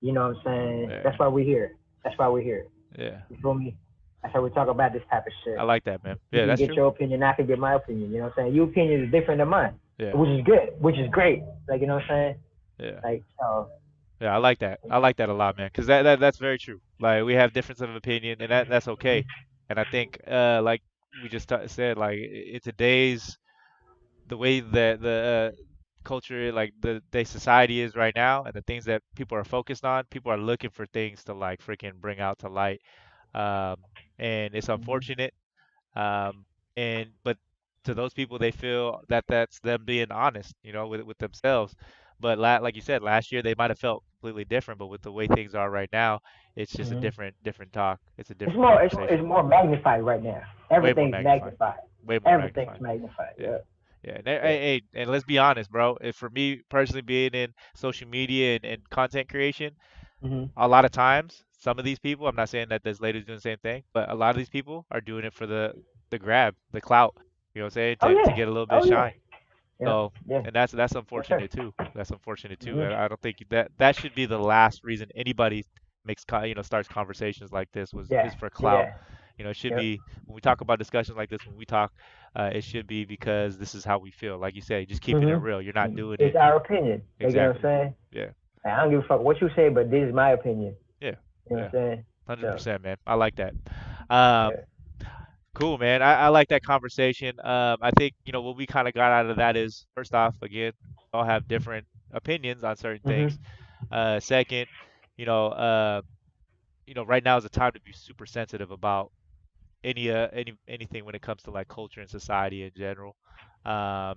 You know what I'm saying? yeah, That's why we're here. That's why we're here. yeah. You feel me? That's how we talk about this type of I shit. like that, man. You Yeah, can that's get true. your opinion, I can get my opinion. You know what I'm saying? Your opinion is different than mine, Yeah, which is good, which is great. Like, you know what I'm saying? yeah. Like, so. Yeah, I like that. I like that a lot, man. Because that's very true. Like we have difference of opinion, and that's okay. And I think, like we just said, like in today's the way that the culture, like the day society is right now, and the things that people are focused on, people are looking for things to like freaking bring out to light. Um, and it's unfortunate. Um, and but to those people, they feel that that's them being honest, with themselves. But like you said, last year they might have felt completely different, but with the way things are right now, it's just a Mhm. different talk. It's a It's different more it's conversation. more magnified right now. Way more Everything's magnified. magnified. Way more Everything's magnified. magnified. Yeah. Yeah. Yeah. And, Yeah. and let's be honest, bro. If for me personally being in social media and content creation, Mhm. a lot of times, some of these people, I'm not saying that this lady's doing the same thing, but a lot of these people are doing it for the grab, the clout. You know what I'm saying? Oh To yeah. get a little bit of Oh yeah. shine. Yeah. So, Yeah. and that's Yes sir. unfortunate too. That's unfortunate too. Mhm. And I don't think that should be the last reason anybody starts conversations like this Yeah. is for clout. Yeah. It should Yep. be when we talk about discussions like this, when we talk, it should be because this is how we feel. Like you say, just keeping it Mhm. real. You're not doing It's it our opinion. Like, you know what I'm exactly. saying? Yeah. Like, I don't give a fuck what you say, but this is my opinion. Yeah. You know what Yeah. I'm saying? So 100%, man. I like that. Um, yeah. Cool, man. I like that conversation. I think, what we kind of got out of that is first off, again, we all have different opinions on certain things. Mhm. Second, you know, uh, right now is a time to be super sensitive about anything when it comes to like culture and society in general,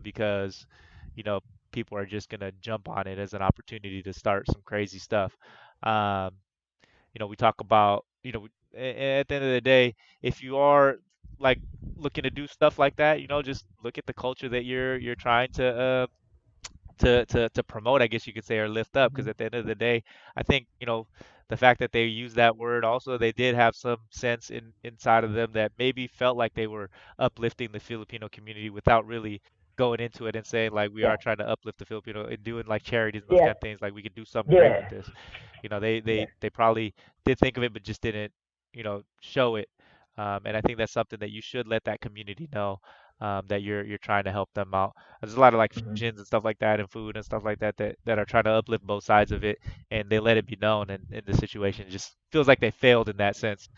because you know people are just gonna jump on it as an opportunity to start some crazy stuff. Um, we talk about, at the end of the day, if you are like looking to do stuff like that, just look at the culture that you're trying to promote, I guess you could say, or lift up. Because Mhm. at the end of the day, I think, the fact that they use that word also, they did have some sense inside of them that maybe felt like they were uplifting the Filipino community without really going into it and saying like we are Yeah. trying to uplift the Filipino and doing like charities and those Yeah. kind of things, like we could do something great with Yeah. this. They Yeah. they probably did think of it but just didn't, show it. And I think that's something that you should let that community know, that you're trying to help them out. There's a lot of like Mhm. fusions and stuff like that and food and stuff like that that are trying to uplift both sides of it, and they let it be known, and in the situation it just feels like they failed in that sense.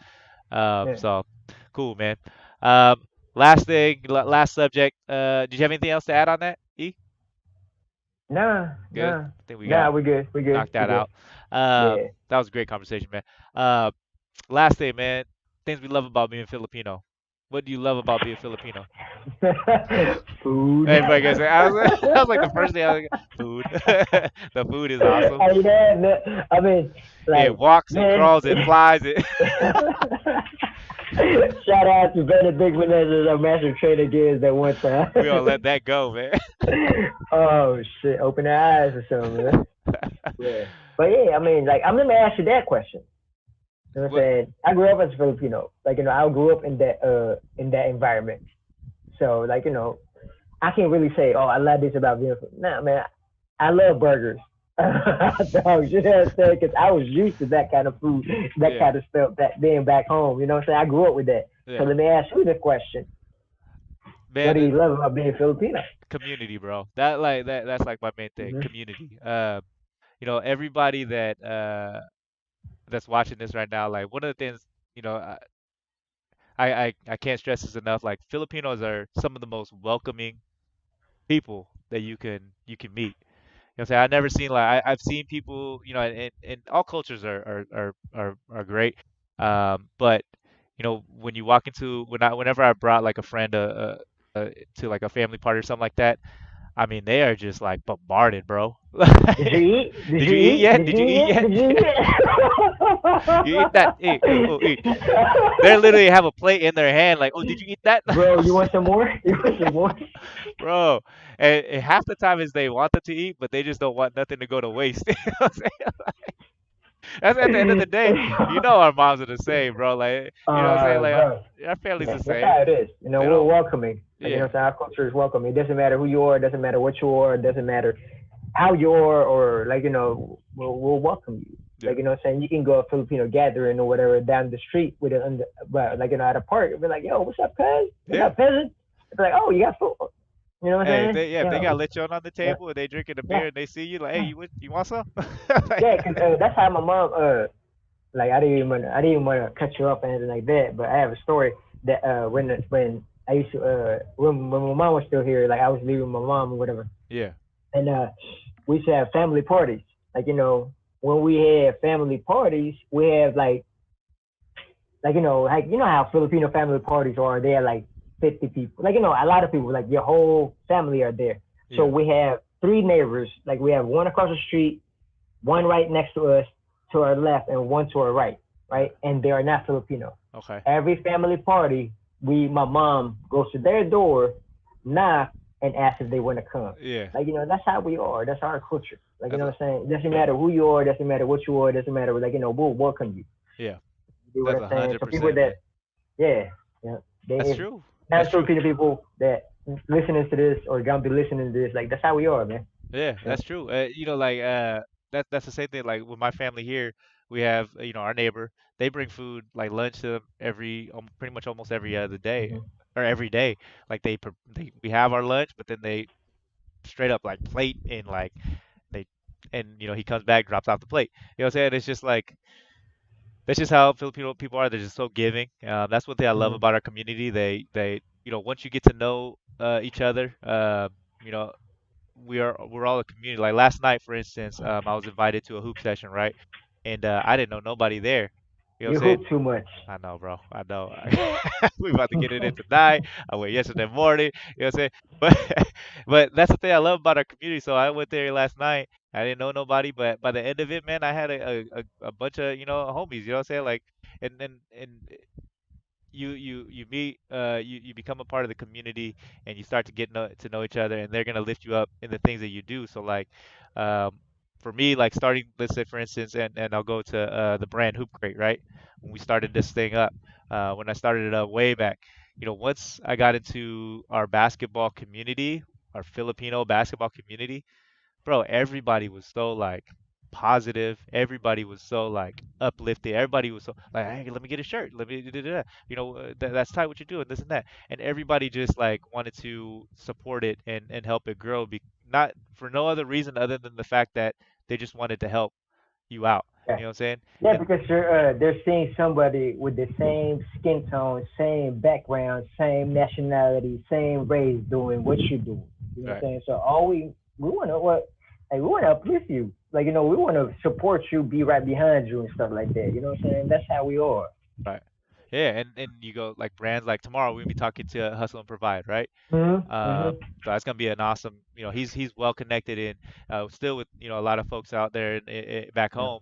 Yeah. So cool, man. Um, last thing, last subject. Did you have anything else to add on that? E? Nah. Good. Nah. I think we Nah. got We good. We good. knocked We that good. out. Yeah. That was a great conversation, man. Uh, last thing, man. Things we love about being Filipino. What do you love about being Filipino? Food. Everybody gets it. I was like the first thing I was like, food. The food is awesome. I mean, I mean, It like, walks, it man. crawls, it flies. It. Shout out to Bennett Big Menezes, our master trainer gives that one time. We all let that go, man. Oh shit! Open their eyes or something, man. Yeah, but yeah, I mean, like, I'm gonna ask you that question. You know what I'm What? saying? I grew up as a Filipino. Like, I grew up in that environment. So, like, I can't really say, oh, I love this about being. Nah, man, I love burgers. Dog, you know what I'm saying? Because I was used to that kind of food, that Yeah, kind of stuff, that being back home. You know what I'm saying? I grew up with that. So yeah, let me ask you the question: what man. do you love about being Filipino? Community, bro. That's like my main thing. Hmm. Community. Everybody that's watching this right now, like one of the things, you know, I can't stress this enough. Like Filipinos are some of the most welcoming people that you can meet. You know, say I've never seen like I've seen people, and all cultures are great. But when you walk into whenever I brought like a friend to like a family party or something like that, I mean they are just like bombarded, bro. Did you eat? Did Did you you eat eat? yet? Did Did you you eat eat yet? yet? Did you eat yet? You eat that? Eat. Oh, eat. They literally have a plate in their hand, like, oh, did you eat that? Bro, you want some more? You want some more? Bro, and half the time is they want them to eat, but they just don't want nothing to go to waste. You know what I'm saying? That's at the end of the day, you know our moms are the same, bro. Like, you know what I'm saying? Like, Bro, our family's yeah, the that's same. how it is. You know, They we're don't, welcoming. Like, you know yeah, what I'm saying? Our culture is welcoming. It doesn't matter who you are, it doesn't matter what you are, it doesn't matter how you are, or like, you know, we'll welcome you. yeah, Like, you know what I'm saying? You can go to a Filipino gathering or whatever down the street with it, but like, you know, at a park, be like, yo, what's up, cuz? What's yeah. up, peasant? It's like, oh, you got food. You know what Hey, I'm saying? if You they got know, lechon on the yeah, table and they drinking a yeah, beer and they see you, like, hey, yeah. you want some? Like, Yeah, cause that's how my mom like I didn't even want to cut you up or anything like that, but I have a story that when I used to when my mom was still here, like I was leaving my mom or whatever, yeah, and we used to have family parties. Like, you know, when we had family parties, we have like, you know, like, you know how Filipino family parties are. They are like 50 people. Like, you know, a lot of people, like your whole family are there. So yeah. we have three neighbors. Like, we have one across the street, one right next to us, to our left, and one to our right, Yeah. right? And they are not Filipino. Okay. Every family party, my mom goes to their door, knock, and asks if they want to come. Yeah. Like, you know, that's how we are. That's our culture. Like, you That's know a, what I'm saying? It doesn't matter who you are, doesn't matter what you are, doesn't matter. Like, you know, we'll welcome you. yeah. You know what That's I'm a saying? hundred So people percent, man. that, yeah, yeah, they, That's if true. That's not true. Filipino people that listening to this or gonna be listening to this, like, that's how we are, man. Yeah, Yeah. that's true. Like that's the same thing. Like with my family here, we have our neighbor. They bring food like lunch to them every pretty much almost every other day Hmm. or every day. Like we have our lunch, but then they straight up like plate and like they and he comes back, drops off the plate. You know what I'm saying? It's just like that's just how Filipino people are. They're just so giving. That's one thing I love Hmm. about our community. They once you get to know each other, you know we're all a community. Like last night, for instance, I was invited to a hoop session, right? And I didn't know nobody there. You know what You I'm saying? hoop too much. I know, bro. I know. We about to get it in tonight. I went yesterday morning. You know what I'm saying? But but that's the thing I love about our community. So I went there last night. I didn't know nobody, but by the end of it, man, I had a bunch of homies. You know what I'm saying? Like and you meet you become a part of the community and you start to to know each other and they're gonna lift you up in the things that you do. So like um for me, like starting, let's say for instance, and I'll go to the brand Hoop Crate, right? When we started this thing up, when I started it up way back, once I got into our basketball community, our Filipino basketball community, bro, everybody was so like positive. Everybody was so like uplifted. Everybody was so like, hey, let me get a shirt. Let me, da, da, da. That's tight what you're doing, this and that. And everybody just like wanted to support it and help it grow, not for no other reason other than the fact that they just wanted to help you out. Yeah. You know what I'm saying? Yeah, And because they're seeing somebody with the same skin tone, same background, same nationality, same race doing what you're doing. You know what I'm right, saying? So all we want to what like we want to uplift you. Like, you know, we want to support you, be right behind you and stuff like that. You know what I'm saying? That's how we are. right. Yeah, and you go like brands like tomorrow we're gonna be talking to Hustle and Provide, right? Mhm. Mhm. So that's gonna be an awesome. He's well connected in still with a lot of folks out there back Yeah. home,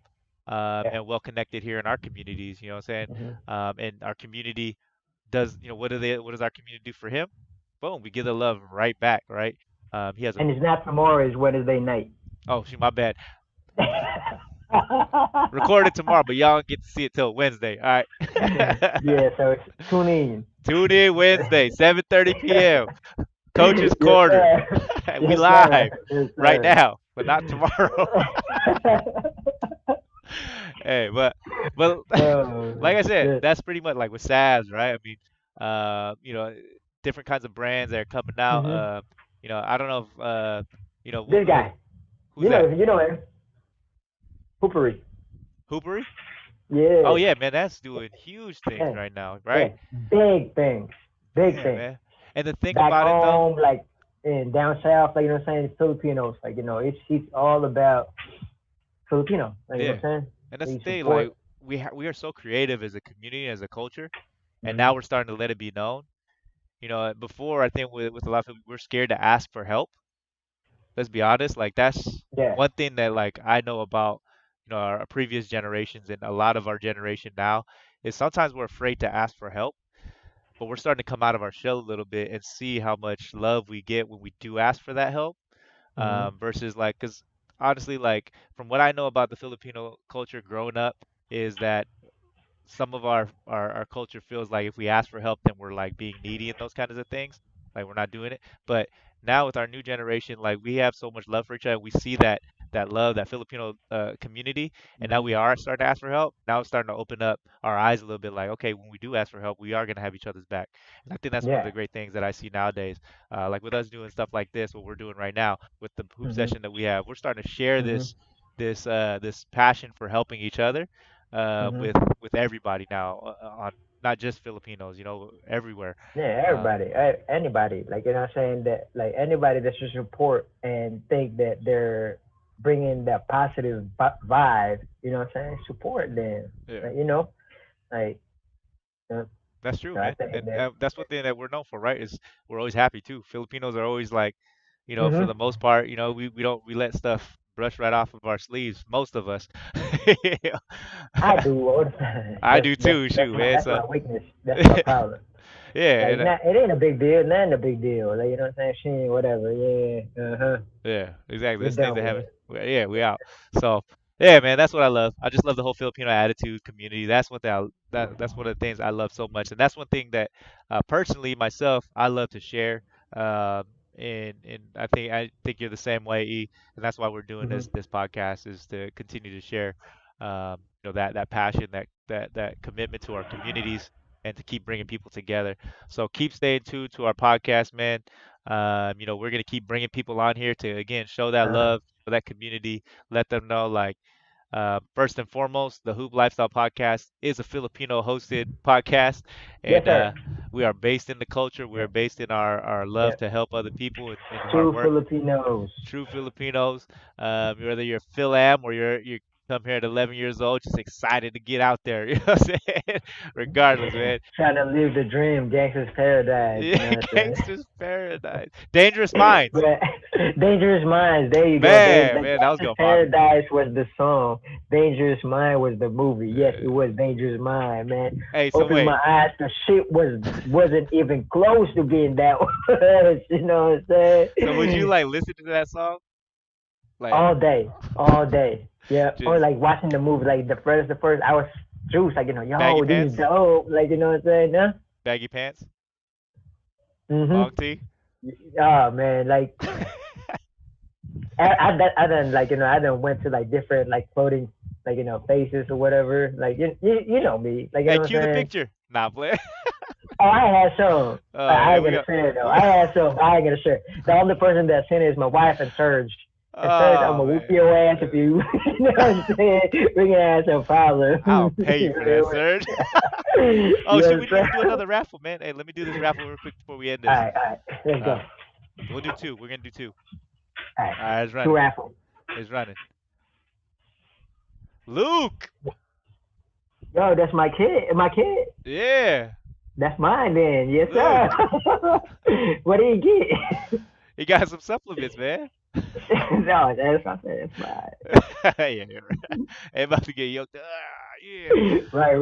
Yeah. and well connected here in our communities. You know what I'm saying? Mhm. And our community does. What does our community do for him? Boom, we give the love right back, right? He has a And it's not tomorrow; it's Wednesday night. oh shoot, my bad. Recorded tomorrow, but y'all don't get to see it till Wednesday. All right. Yeah. So tune in. Tune in Wednesday, 7:30 p.m. Coach's Yes, Corner. sir. We Yes, sir. live Yes, right sir. now, but not tomorrow. Hey, but like Oh, I said, shit. that's pretty much like with Savs, right? I mean, different kinds of brands that are coming out. Hmm. I don't know if This guy, who's that? you know him, Hoopery. Hoopery? Oh Yeah, yeah, man, that's doing huge things yeah, right now, yeah. right? Big things, big Yeah, things. man. And the thing Back about it though, home, like in down south, like, you know what I'm saying, Filipinos, like, you know, it's all about Filipino. Like, you know yeah, what I'm saying. and that's the We thing, like support. we are so creative as a community, as a culture, and now Hmm. we're starting to let it be known. Before I think with a lot of people, we're scared to ask for help. Let's be honest, like that's Yeah. one thing that like I know about, our previous generations and a lot of our generation now is sometimes we're afraid to ask for help, but we're starting to come out of our shell a little bit and see how much love we get when we do ask for that help. Mm-hmm. Versus like, because honestly, like from what I know about the Filipino culture growing up, is that some of our culture feels like if we ask for help, then we're like being needy and those kinds of things. Like we're not doing it. But now with our new generation, like we have so much love for each other. We see that love, that Filipino community, and now Mm-hmm. we are starting to ask for help. Now it's starting to open up our eyes a little bit. Like, okay, when we do ask for help, we are gonna have each other's back. And I think that's one of Yeah. the great things that I see nowadays. Like with us doing stuff like this, what we're doing right now with the hoop Mm-hmm. session that we have, we're starting to share Mm-hmm. this passion for helping each other Mm-hmm. with everybody now on not just Filipinos, everywhere. Yeah, Uh, everybody, anybody, like you know what I'm saying, that like anybody that should support and think that they're bringing that positive vibe, you know what I'm saying, support them, yeah, like uh, that's true, so I man. think And that. that's one thing that we're known for, right? Is we're always happy too. Filipinos are always like, for Hmm. the most part, we let stuff brush right off of our sleeves. Most of us. I do all the time. I That's do that's too, that's shoot, my man. that's So my weakness. That's my problem. yeah, Like, and not, it ain't a big deal. Nothing a big deal. Like, you know what I'm saying? She ain't whatever. Yeah. Uh huh. yeah, exactly. We're There's things done that with happen. it. Yeah, we out. So, yeah, man, that's what I love. I just love the whole Filipino attitude community. That's one thing that's one of the things I love so much, and that's one thing that personally myself I love to share. Um, and I think you're the same way, E, and that's why we're doing Hmm. this podcast is to continue to share, that passion, that commitment to our communities, and to keep bringing people together. So keep staying tuned to our podcast, man. We're gonna keep bringing people on here to again show that Uh huh. love for that community, let them know like first and foremost, the Hoop Lifestyle Podcast is a Filipino hosted podcast, Yes, and sir. we are based in the culture. We are Yep. based in our love Yep. to help other people in hard True work. Filipinos. True Filipinos. Whether you're Phil Am or you come here at 11 years old, just excited to get out there. You know what I'm saying? Regardless, man. Trying to live the dream, gangster's paradise. You Yeah, know what I'm saying? Gangster's Paradise. Dangerous Minds. But Dangerous Minds, there you go. The Man, that was Gangster's gonna pop me. Paradise was the song. Dangerous Mind was the movie. Yes, it Uh, was Dangerous Mind, man. hey, so Opened my wait. eyes. The shit wasn't even close to being that was. You know what I'm So would you saying? like listen to that song? Like, All day, all day. Yeah. Or just like watching the movie, like the first I was juice, like baggy yo, this is pants, dope. Like you know what I'm saying? Yeah. baggy pants, long Mhm. tee. Oh man, like I done like I done went to like different like clothing like faces or whatever. Like you know me. Like you Hey, know what cue I'm the saying? picture. Nah, play. Oh, I had some. I Yeah, ain't we gonna got. share it though. I had some. I ain't gonna share. The only person that sent it is my wife and Serge. And Serge, I'm Oh gonna whoop man, your ass if you. You know what I'm saying? We gonna have some problems. I'll pay you for that, sir. Oh You shoot, we need to understand? do another raffle, man. Hey, let me do this raffle real quick before we end All this. right, all right. Let's go. Uh, we'll do two. We're gonna do two. All right. All right, it's Two running. raffle. It's running. Luke. Yo, that's my kid. My kid. Yeah, That's mine then. Yes, Luke. sir. What did he get? He got some supplements, man. No, that's not fair. That's mine. Yeah, you're right. Hey, about to get yoked. Yeah. Right.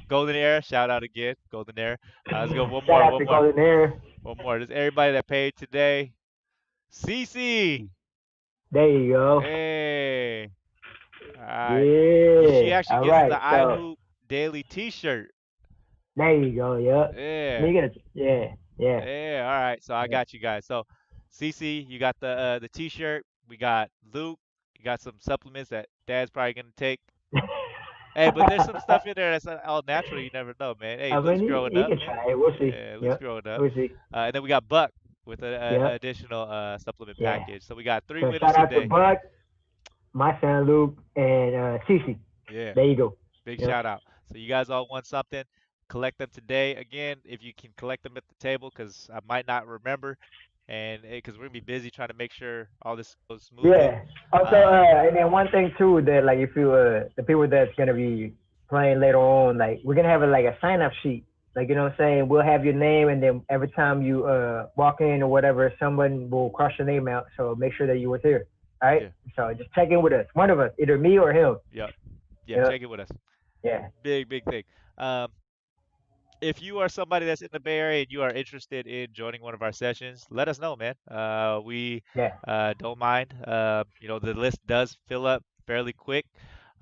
Golden Era, shout out again, Golden Era. Let's go one Shout more, out one to more, Golden Air. one more. This everybody that paid today. Cece. There you go. Hey. All right. She Yeah. actually All gets us the right. So iHoop Daily T-shirt. there you go. Yep. Yeah. Me get it. Yeah. Yeah. Yeah. All right. So I Yeah. got you guys. So Cece, you got the T-shirt. We got Luke. You got some supplements that Dad's probably gonna take. Hey, but there's some stuff in there that's all natural. You never know, man. Hey, I Luke's mean, growing you up, can man. try it. We'll see. Yeah, Luke's Yep. growing up. We'll see. And then we got Buck with a Yep. additional supplement Yeah. package. So we got three So winners shout out to today. Buck, my son Luke, and Cece. Yeah, There you go. big Yep. shout out. So you guys all won something. Collect them today. Again, if you can collect them at the table, because I might not remember, and because we're gonna be busy trying to make sure all this goes smoothly. Yeah. Also, Um, and then one thing too that like if you the people that's gonna be playing later on, like we're gonna have like a sign up sheet. Like you know what I'm saying? We'll have your name, and then every time you walk in or whatever, someone will cross your name out. So make sure that you was here. All right. Yeah. So just check in with us. One of us, either me or him. Yep. Yeah. Yeah. Check it with us. Yeah. Big thing. Um, if you are somebody that's in the Bay Area and you are interested in joining one of our sessions, let us know, man. We Yeah. don't mind. The list does fill up fairly quick.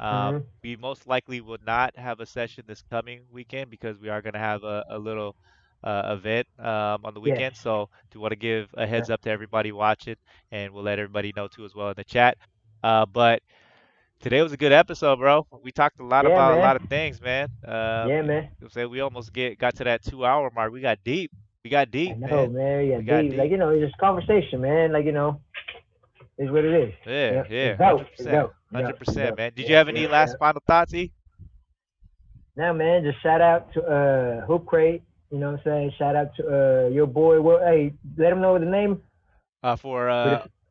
Mhm. We most likely will not have a session this coming weekend because we are going to have a little event on the Yeah. weekend. So, do want to give a Yeah. heads up to everybody watching, and we'll let everybody know too as well in the chat. But today was a good episode, bro. We talked a lot Yeah, about a man. lot of things, man. Yeah, man. Say we almost got to that 2 hour mark. We got deep. We got I deep, know, man. man. Yeah, We got deep. Like deep. it's just conversation, man. Like it's what it is. Yeah, Yep. yeah, It's dope. It's 100%, dope. Yep. 100%, Yep. man. Did you Yep. have any Yep. last Yep. final thoughts, E? Now, man, just shout out to Hoop Crate. You know what I'm saying? Shout out to your boy. Well, hey, let him know the name For for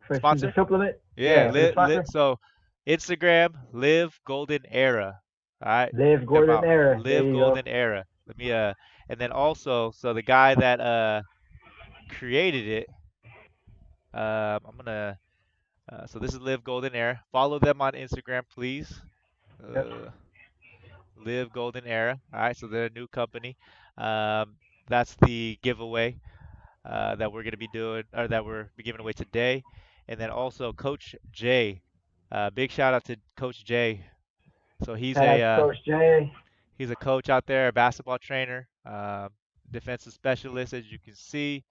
the sponsor? supplement. Yeah, Yeah, for the sponsor. so Instagram, Live Golden Era. All right, Live check 'em Gordon out. Era. There Live you go. Golden Era. Let me and then also, so the guy that created it, I'm gonna so this is Live Golden Era. Follow them on Instagram, please. Yep. Live Golden Era. All right, so they're a new company. Um, that's the giveaway that we're gonna be doing, or that we're be giving away today. And then also Coach Jay. Big shout out to Coach Jay. So Shout out to Coach Jay. he's a coach out there, a basketball trainer, defensive specialist, as you can see.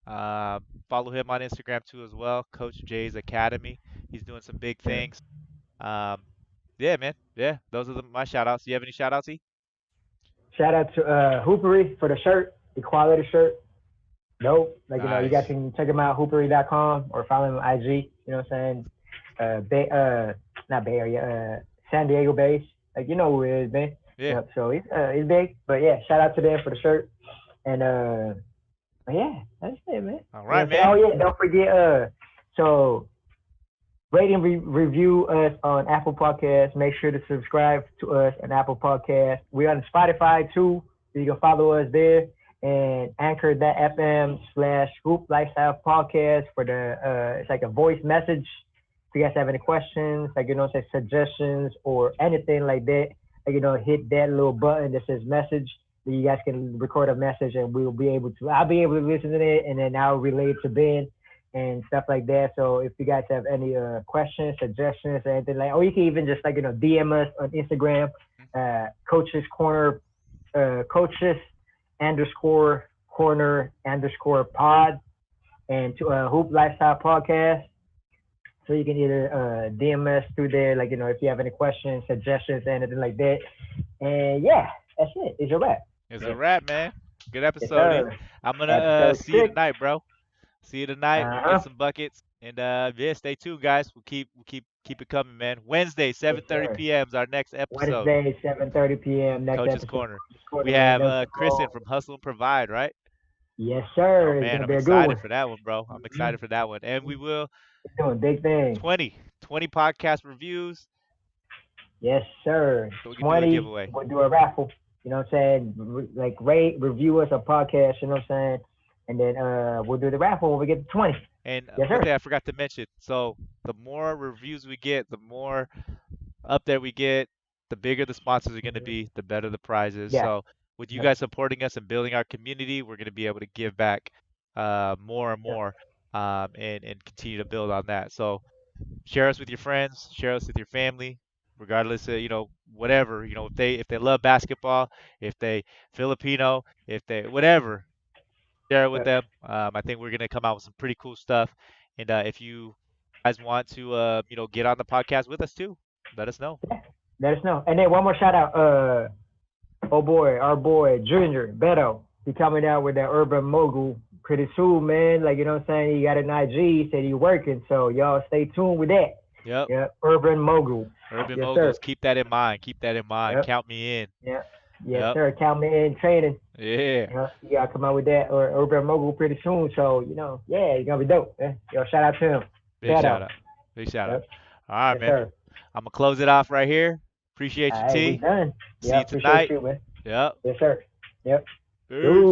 Follow him on Instagram too as well, Coach Jay's Academy. He's doing some big Yeah. things. Um, yeah, man. Yeah, those are my shout outs. Do you have any shout outs, E? Shout out to Hoopery for the shirt, the quality shirt. Dope. Like, you guys Nice. can check him out, hoopery.com, or follow him on IG. You know what I'm saying? Not Bay Area, San Diego base. Like, you know who it is, man. Yeah. Yep, so he's big. But yeah, shout out to them for the shirt. And yeah, that's it, man. All right, You know what I'm saying? man. Oh yeah, don't forget so rate and review us on Apple Podcasts. Make sure to subscribe to us on Apple Podcasts. We're on Spotify too, so you can follow us there. And anchor.fm/Hoop Lifestyle Podcast for the it's like a voice message. If you guys have any questions, like say suggestions or anything like that, like hit that little button that says message. You guys can record a message, and I'll be able to listen to it, and then I'll relay it to Ben and stuff like that. So if you guys have any questions, suggestions, or anything or you can even just DM us on Instagram, Coaches Corner, Coaches_Corner_pod, and to Hoop Lifestyle Podcast. So you can either DM us through there, if you have any questions, suggestions, anything like that. And yeah, that's it. It's a wrap. It's a wrap, man. Good Yes, episode. sir. I'm gonna Episode see you 6. tonight, bro. See you tonight. We'll get some buckets. And yeah, stay tuned, guys. We'll keep it coming, man. Wednesday, 7:30 sir. p.m. is our next episode. Wednesday, 7:30 p.m. Next Coach's episode. Corner. Corner, We man. have Kristen from Hustle and Provide, right? Yes, sir. Oh It's man, gonna I'm be a good excited one. for that one, bro. I'm excited for that one. And we will We're doing big things. 20 podcast reviews. Yes, sir. So we can do a 20. giveaway. We'll do a raffle. You know what I'm saying? Like rate, review us a podcast. You know what I'm saying? And then we'll do the raffle when we get to 20. And Yes, one sir. thing I forgot to mention. So the more reviews we get, the more up there we get, the bigger the sponsors are going to be, the better the prizes. Yeah. So with you Yep. guys supporting us and building our community, we're going to be able to give back more and more and continue to build on that. So share us with your friends, share us with your family, regardless of whatever, if they love basketball, if they Filipino, if they whatever, share it with them. I think we're gonna come out with some pretty cool stuff. And if you guys want to get on the podcast with us too, let us know. Let us know. And then one more shout out. Our boy Junior Beto. He coming out with that Urban Mogul pretty soon, man. Like, you know what I'm saying? He got an IG. He said he's working. So y'all stay tuned with that. Yep. Yeah, Urban Mogul. Urban Yes, Moguls. sir. Keep that in mind. Keep that in mind. Yep. Count me in. Yeah. Yes, Yep. sir. Count me in training. Yeah. You gotta come out with that or Urban Mogul pretty soon. So, yeah, it's gonna be dope. Yo, shout out to him. Big Shout shout out. out. Big shout out. Yep. All right, Yes, man. sir. I'm gonna close it off right here. Appreciate you, All right, we T. done. See Yeah, you appreciate tonight. you, man. Yep. Yes, sir. Yep. Peace.